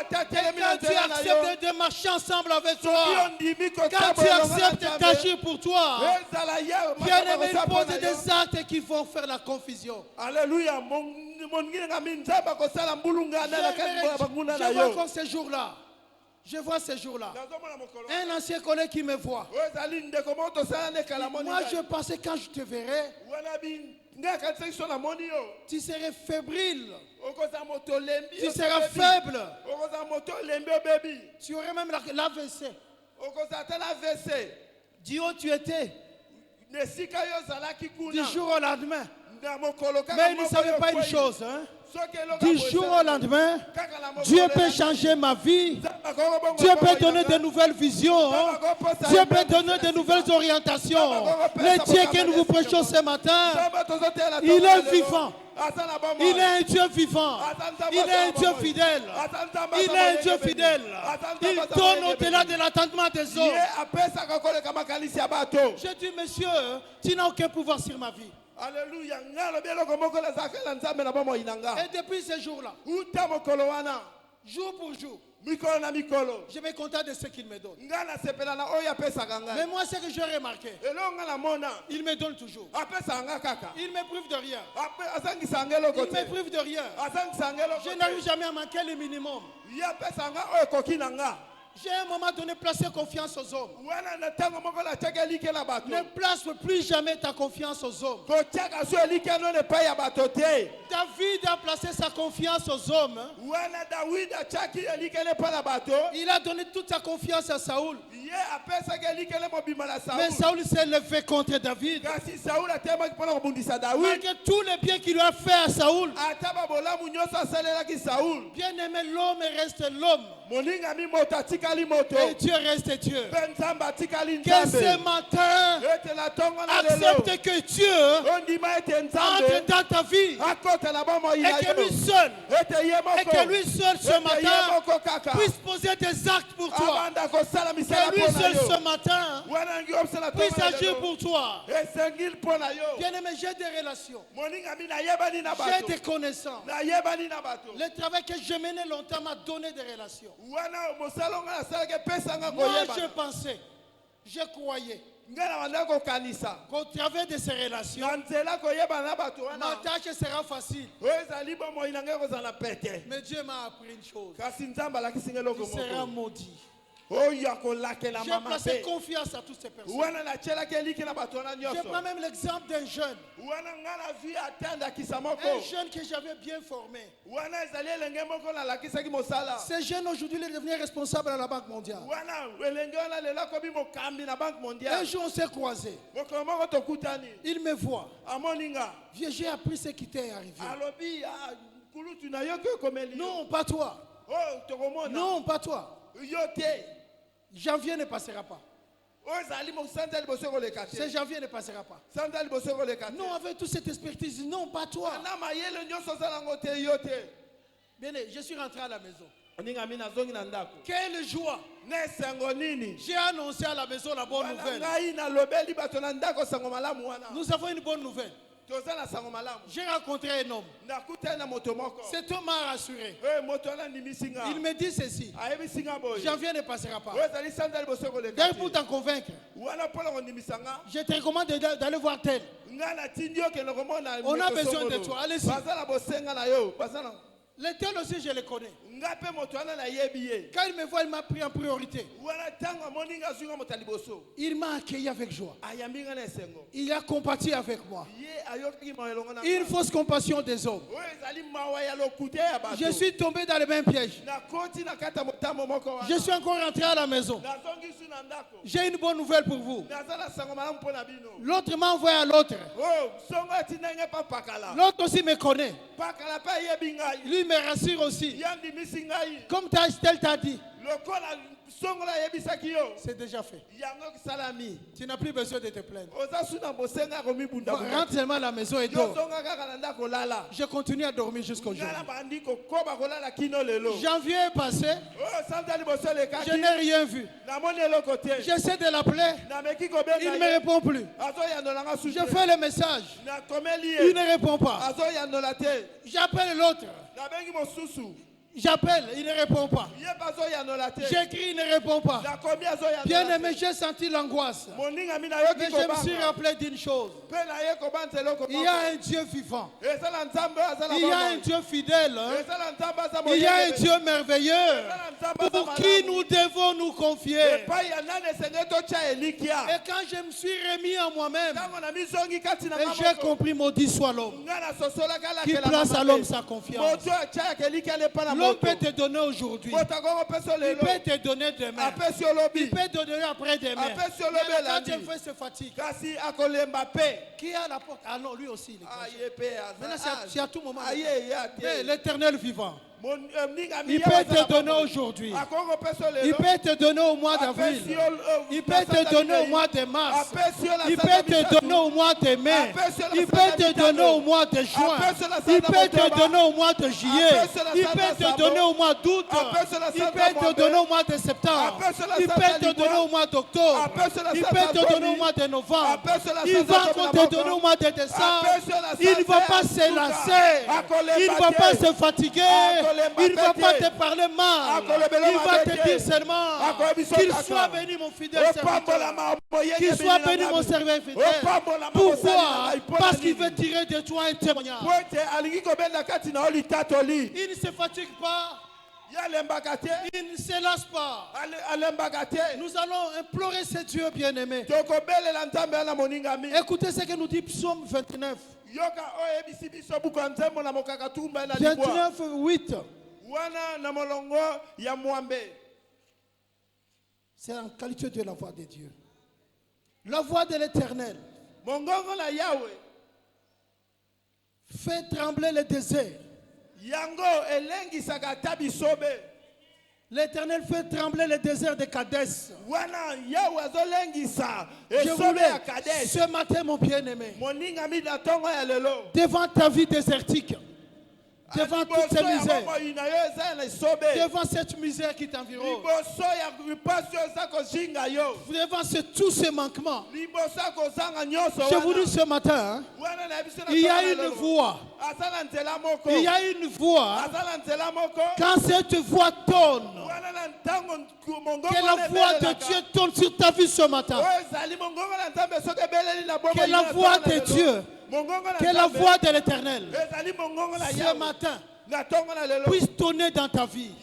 quand tu acceptes de marcher ensemble avec toi, quand tu acceptes d'agir pour toi, bien-aimé, il pose des actes qui vont faire la confusion. Alléluia. Je vois encore ces jours-là. Je vois ces jours-là. Un ancien collègue qui me voit. Moi, je pensais quand je te verrai, tu serais fébrile. Tu seras faible. Tu aurais même l'AVC. Dis où tu étais. Du jour au lendemain. Mais il ne savait pas une chose. Hein? Du jour au lendemain, Dieu peut changer ma vie. Dieu peut donner de nouvelles visions. Dieu peut donner de nouvelles orientations. Le Dieu que nous vous prêchons ce matin, il est vivant. Il est un Dieu vivant. Il est un Dieu fidèle. Il est un Dieu fidèle. Il donne au-delà de l'attendement des hommes. Je dis, monsieur, tu n'as aucun pouvoir sur ma vie. Alléluia. Et depuis ce jour-là, jour pour jour, je me contente de ce qu'il me donne. Mais moi, ce que j'ai remarqué, il me donne toujours. Il ne me prive de rien. Il ne me prive de rien. Je n'arrive jamais à manquer le minimum. J'ai à un moment donné placé confiance aux hommes. Ne place plus jamais ta confiance aux hommes. David a placé sa confiance aux hommes. Il a donné toute sa confiance à Saoul. Mais Saoul s'est levé contre David. Malgré tous les biens qu'il lui a fait à Saoul. Bien aimé, l'homme reste l'homme. Et Dieu reste Dieu. Que ce matin, accepte que Dieu entre dans ta vie. Et que lui seul ce matin puisse poser des actes pour toi. Que lui seul ce matin puisse agir pour toi. Bien aimé, j'ai des relations. J'ai des connaissances. Le travail que je menais longtemps m'a donné des relations. Moi, je pensais, je croyais qu'au travers de ces relations, ma tâche sera facile. Mais Dieu m'a appris une chose. Tu seras maudit. J'ai placé confiance à toutes ces personnes. Je prends même l'exemple d'un jeune. Un jeune que j'avais bien formé. Ce jeune aujourd'hui il est devenu responsable à la Banque mondiale. Un jour on s'est croisés. Il me voit. Viens, j'ai appris ce qui t'est arrivé. Non, pas toi. Non, pas toi. Janvier ne passera pas. Ce janvier ne passera pas. Non, avec toute cette expertise, non, pas toi. Bien, je suis rentré à la maison. Quelle joie! J'ai annoncé à la maison la bonne nouvelle. Nous avons une bonne nouvelle. J'ai rencontré un homme. Cet homme m'a rassuré. Il me dit ceci. Janvier ne passera pas. D'ailleurs, pour t'en convaincre, je te recommande d'aller voir tel. On a besoin de toi. Allez-y. Le tel aussi, je le connais. Quand il me voit, il m'a pris en priorité. Il m'a accueilli avec joie. Il a compati avec moi. Une fausse compassion des hommes. Je suis tombé dans le même piège. Je suis encore rentré à la maison. J'ai une bonne nouvelle pour vous. L'autre m'a envoyé à l'autre. L'autre aussi me connaît. Lui me rassure aussi. Comme tel t'a dit. C'est déjà fait. Tu n'as plus besoin de te plaindre. Rentre seulement à la maison et dors. Je continue à dormir jusqu'aujourd'hui. Janvier est passé. Je n'ai rien vu. J'essaie de l'appeler. Il ne me répond plus. Je fais le message. Il ne répond pas. J'appelle l'autre. J'appelle, il ne répond pas. J'écris, il ne répond pas. Bien aimé, j'ai senti l'angoisse. Mais je me suis rappelé d'une chose. Il y a un Dieu vivant. Il y a un Dieu fidèle. Il y a un Dieu merveilleux pour qui nous devons nous confier. Et quand je me suis remis en moi-même, j'ai compris, maudit soit l'homme qui place à l'homme sa confiance. L'homme peut te donner aujourd'hui. Il peut te donner demain. Il peut te donner après-demain. Mais quand tu fais se fatigue. Qui est à la porte? Ah non, lui aussi. Maintenant, c'est à tout moment. L'Éternel vivant. Il peut te donner aujourd'hui. Il peut te donner au mois d'avril. Il peut te donner au mois de mars. Il peut te donner au mois de mai. Il peut te donner au mois de juin. Il peut te donner au mois de juillet. Il peut te donner au mois d'août. Il peut te donner au mois de septembre. Il peut te donner au mois d'octobre. Il peut te donner au mois de novembre. Il va te donner au mois de décembre. Il ne va pas se lasser. Il ne va pas se fatiguer. Il ne va pas te parler mal. Il va te dire seulement qu'il soit béni mon fidèle serviteur. Qu'il soit béni mon serviteur fidèle. Pourquoi? Parce qu'il veut tirer de toi un témoignage. Il ne se fatigue pas. Il ne se lasse pas. Nous allons implorer ce Dieu bien-aimé. Écoutez ce que nous dit Psaume 29. 29, 8. C'est en qualité de la voix de Dieu. La voix de l'Éternel fait trembler le désert. L'Éternel fait trembler le désert de Kadès. Je voulais ce matin, mon bien-aimé, devant ta vie désertique, devant toutes ces misères, devant cette misère qui t'environne, devant tous ces manquements, je vous dis ce matin, il y a une voix. Il y a une voix. Quand cette voix tonne, que la voix de Dieu tonne sur ta vie ce matin. Que la voix de Dieu, que la voix de l'Éternel, ce matin, puisse tonner dans ta vie.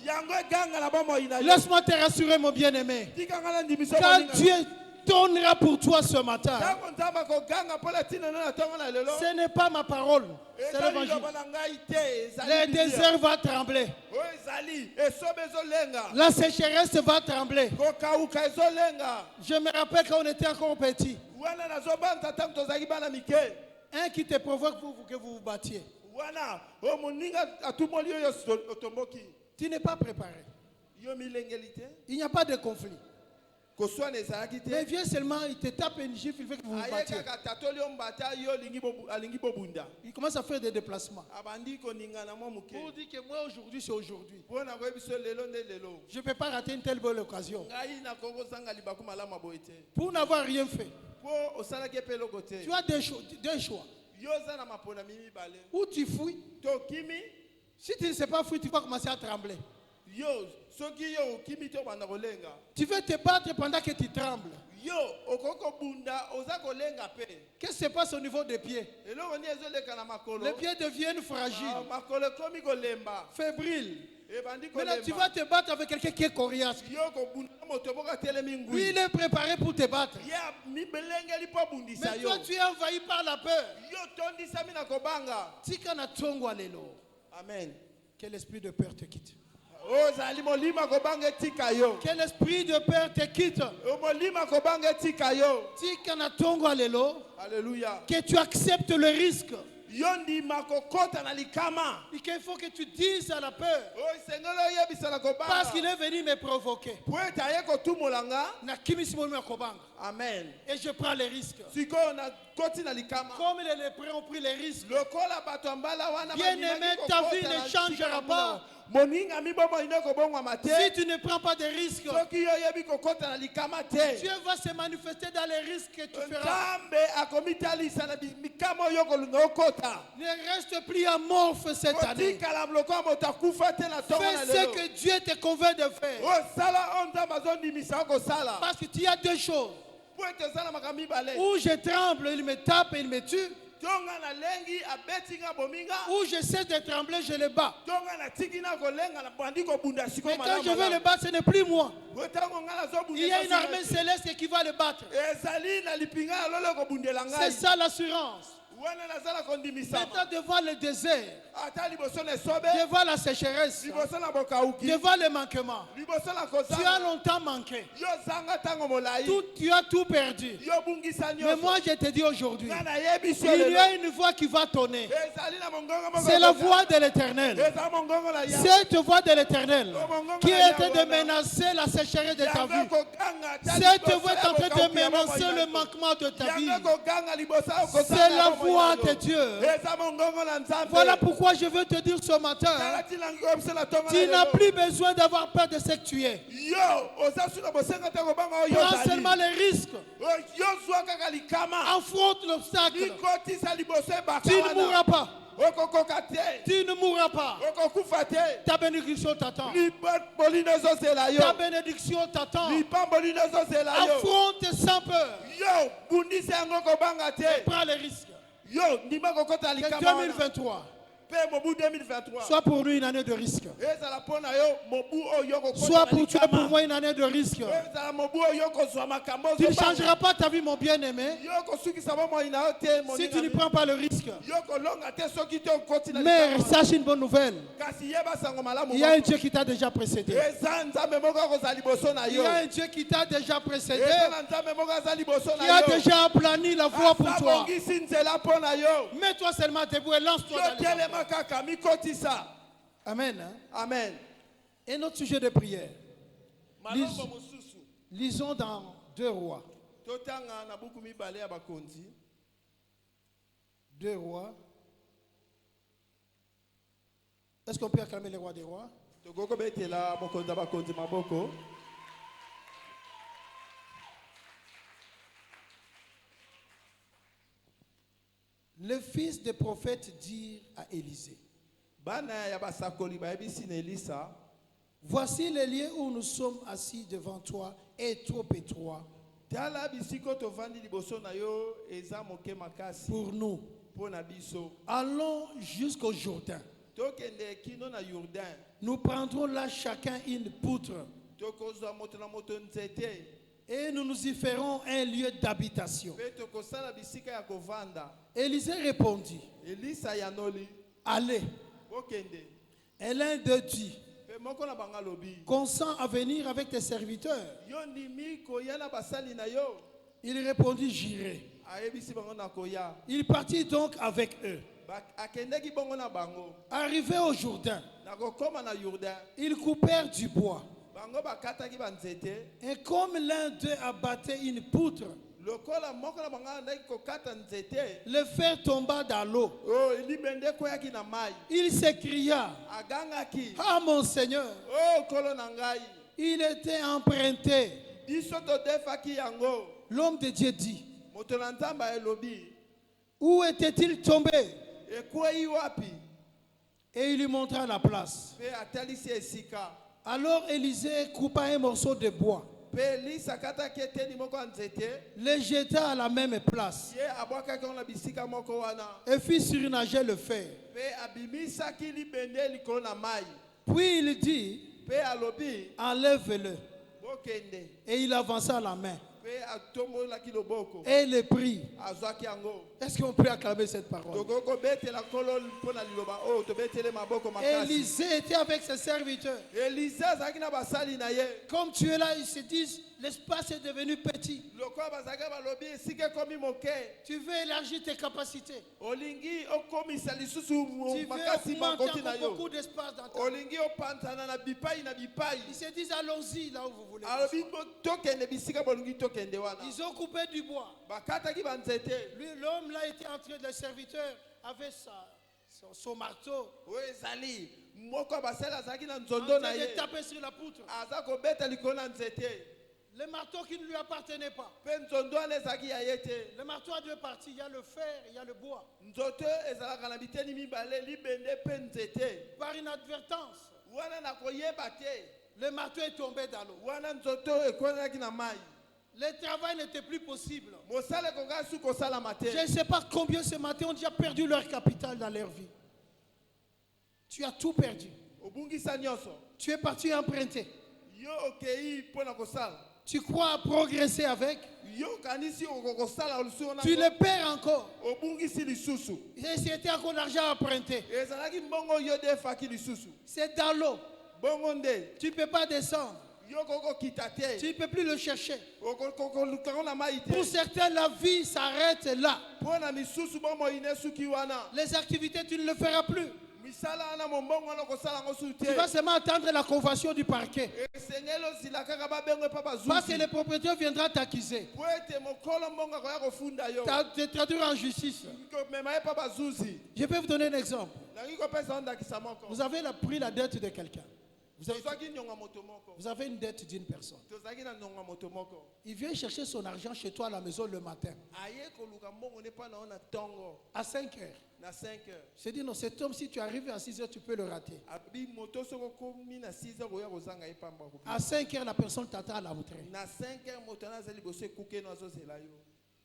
Laisse-moi te rassurer, mon bien-aimé. Quand Dieu tonnera pour toi ce matin, ce n'est pas ma parole, c'est l'évangile. Le désert va trembler. La sécheresse va trembler. Je me rappelle quand on était encore petit. Un qui te provoque pour que vous vous battiez. Tu n'es pas préparé. Il n'y a pas de conflit. Mais viens seulement, il te tape une gifle, il fait que vous vous battiez. Il commence à faire des déplacements. Pour dire que moi aujourd'hui c'est aujourd'hui. Je ne peux pas rater une telle bonne occasion. Pour n'avoir rien fait. Tu as deux choix. Ou tu fouilles. Si tu ne sais pas fouiller, tu vas commencer à trembler. Tu veux te battre pendant que tu trembles. Qu'est-ce qui se passe au niveau des pieds? Les pieds deviennent fragiles, fébriles. Maintenant, tu vas te battre avec quelqu'un qui est coriace. Lui, il est préparé pour te battre. Mais toi, tu es envahi par la peur. Amen. Quel esprit de peur te quitte? Quel esprit de peur te quitte? Alléluia. Que tu acceptes le risque. Yondi makokota na likama. Il faut que tu dises à la peur. Parce qu'il est venu me provoquer. Amen. Et je prends les risques. Comme les lépreux ont pris les risques. Bien aimé, ta vie ne changera pas. Si tu ne prends pas de risques, Dieu va se manifester dans les risques que tu feras. Ne reste plus amorphe cette année. Fais ce que Dieu te convainc de faire. Parce que tu as deux choses. Où je tremble, il me tape et il me tue. Où je cesse de trembler, je le bats. Mais quand je veux le battre, ce n'est plus moi. Il y a une armée céleste qui va le battre. C'est ça l'assurance. Maintenant devant le désert, devant la sécheresse, devant le manquement, tu as longtemps manqué. Tu as tout perdu. Mais moi je te dis aujourd'hui, il y a une voix qui va tonner. C'est la voix de l'Éternel. Cette voix de l'Éternel qui est en train de menacer la sécheresse de ta vie. Cette voix est en train de menacer le manquement de ta vie. C'est la voix de Dieu. Voilà pourquoi je veux te dire ce matin, tu n'as plus besoin d'avoir peur de ce que tu es. Prends seulement les risques. Affronte l'obstacle. Tu ne mourras pas. Tu ne mourras pas. Ta bénédiction t'attend. Ta bénédiction t'attend. Affronte sans peur. Et prends les risques. Que 2023 soit pour nous une année de risque. Soit pour toi et pour moi une année de risque. Tu ne changeras pas ta vie, mon bien-aimé, si tu ne prends pas le risque. Mais sache une bonne nouvelle. Il y a un Dieu qui t'a déjà précédé. Il y a un Dieu qui t'a déjà précédé, qui a déjà aplani la voie pour toi. Mets-toi seulement debout et lance-toi dans les... Amen. Hein? Amen. Et notre sujet de prière. Lisons dans 2 Rois. 2 Rois. Est-ce qu'on peut acclamer les rois des rois? Le fils des prophètes dit à Élisée, voici le lieu où nous sommes assis devant toi est trop étroit pour nous. Allons jusqu'au Jourdain. Nous prendrons là chacun une poutre et nous nous y ferons un lieu d'habitation. Élisée répondit, allez. Et l'un d'eux dit, consens à venir avec tes serviteurs. Il répondit, j'irai. Il partit donc avec eux. Arrivé au Jourdain, ils coupèrent du bois. Et comme l'un d'eux abattait une poutre, le fer tomba dans l'eau. Il s'écria, ah mon Seigneur, il était emprunté. L'homme de Dieu dit, où était-il tombé? Et il lui montra la place. Alors Élisée coupa un morceau de bois, le jeta à la même place et fit surnager le fer. Puis il dit, enlève-le. Et il avança la main. Et il prit. Est-ce qu'on peut acclamer cette parole? Élisée était avec ses serviteurs. Comme tu es là, ils se disent, l'espace est devenu petit. Tu veux élargir tes capacités. Tu veux augmenter encore beaucoup d'espace dans ta vie. Ils se disent, allons-y là où vous voulez. Ils ont coupé du bois. L'homme là était en train de serviteur avec son marteau. En train de taper sur la poutre. Le marteau qui ne lui appartenait pas. Le marteau a deux parties. Il y a le fer et il y a le bois. Par inadvertance, le marteau est tombé dans l'eau. Le travail n'était plus possible. Je ne sais pas combien ce matin ont déjà perdu leur capital dans leur vie. Tu as tout perdu. Tu es parti emprunter. Tu crois progresser avec? Tu le perds encore. Et c'était encore l'argent emprunté. C'est dans l'eau. Tu ne peux pas descendre. Tu ne peux plus le chercher. Pour certains, la vie s'arrête là. Les activités, tu ne le feras plus. Tu vas seulement attendre la convention du parquet. Parce que le propriétaire viendra t'accuser. Te traduire en justice. Je peux vous donner un exemple. Vous avez pris la dette de quelqu'un. Vous avez une dette d'une personne. Il vient chercher son argent chez toi à la maison le matin. À 5 heures. Je dis non, cet homme, si tu arrives à 6 heures, tu peux le rater. À 5 heures, la personne t'attend à la rentrée.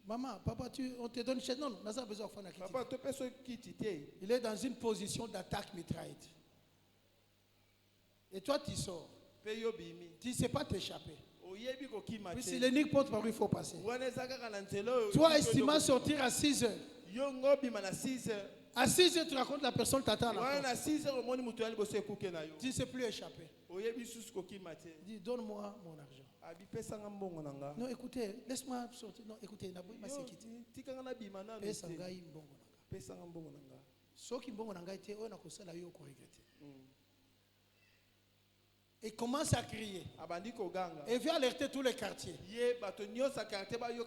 Maman, papa, on te donne chez nous. Non, on n'a besoin de faire. Il est dans une position d'attaque mitraillette. Et toi, tu sors. Tu ne sais pas t'échapper. Puis si l'énigme porte par où il faut passer. Toi, estimant sortir à 6 heures. À 6 heures, tu racontes la personne t'attend à la porte. Tu ne sais plus échapper. Dis, donne-moi mon argent. Non, écoutez, laisse-moi sortir. Non, écoutez, ma sécurité. Et commence à crier. Et vient alerter tous les quartiers.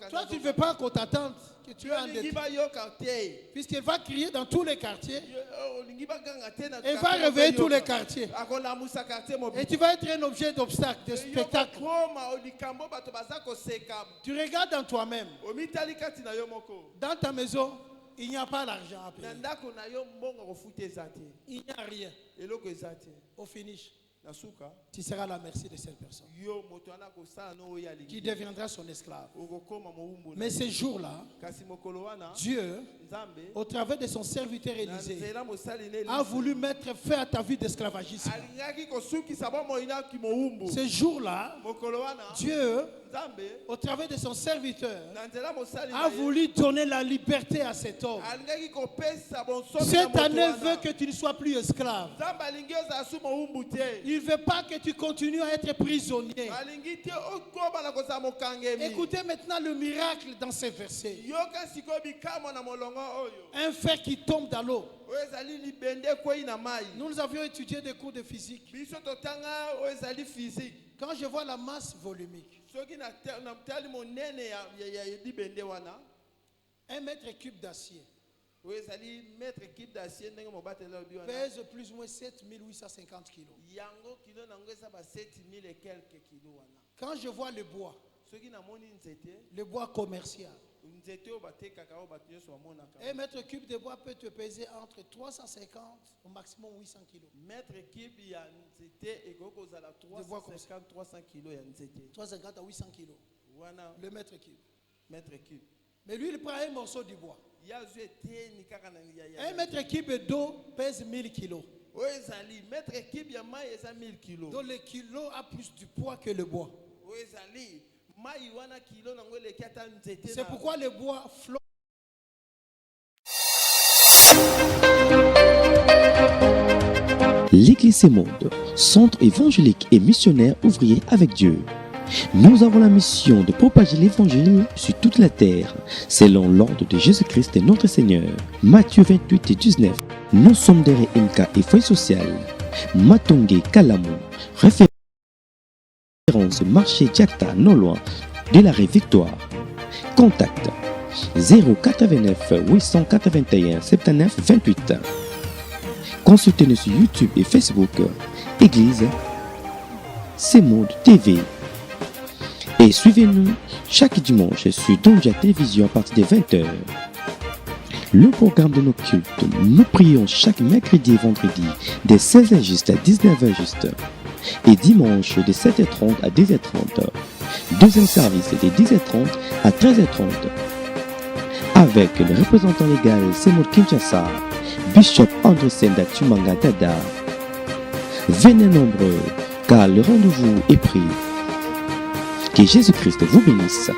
Toi, tu ne veux pas qu'on t'attende, que tu es endetté. Puisqu'il va crier dans tous les quartiers. Et va réveiller tous les quartiers. Et tu vas être un objet d'obstacle, de spectacle. Tu regardes dans toi-même. Dans ta maison, il n'y a pas d'argent à payer. Il n'y a rien. Au finish, tu seras à la merci de cette personne qui deviendra son esclave. Mais ce jour-là, Dieu, au travers de son serviteur Élisée, a voulu mettre fin à ta vie d'esclavagisme. Ce jour-là, Dieu, au travers de son serviteur, a voulu donner la liberté à cet homme. Cette année veut que tu ne sois plus esclave. Il ne veut pas que tu continues à être prisonnier. Écoutez maintenant le miracle dans ces versets. Un fer qui tombe dans l'eau. Nous avions étudié des cours de physique. Quand je vois la masse volumique, 1 mètre cube d'acier pèse plus ou moins 7850 kilos. Quand je vois le bois commercial, 1 mètre cube de bois peut te peser entre 350 au maximum 800 kilos. 350 à 800 kilos. Le mètre cube. Mais lui, il prend un morceau du bois. 1 mètre cube d'eau pèse 1000 kilos. Donc le kilo a plus du poids que le bois. C'est pourquoi le bois flotte. L'Église Monde, centre évangélique et missionnaire ouvrier avec Dieu. Nous avons la mission de propager l'évangile sur toute la terre, selon l'ordre de Jésus-Christ notre Seigneur. Matthieu 28 et 19. Nous sommes derrière MK et Foyer Social. Matongé Kalamou, référence marché Djakta, non loin de la rue Victoire. Contact 089 881 79 28. Consultez-nous sur YouTube et Facebook, Église Monde TV. Et suivez-nous chaque dimanche sur Donja Télévision à partir de 20h. Le programme de nos cultes, nous prions chaque mercredi et vendredi de 16h juste à 19h juste. Et dimanche de 7h30 à 10h30. Deuxième service de 10h30 à 13h30. Avec le représentant légal Semod Kinshasa, Bishop André Senda Tumanga Dada. Venez nombreux, car le rendez-vous est pris. Que Jésus-Christ vous bénisse.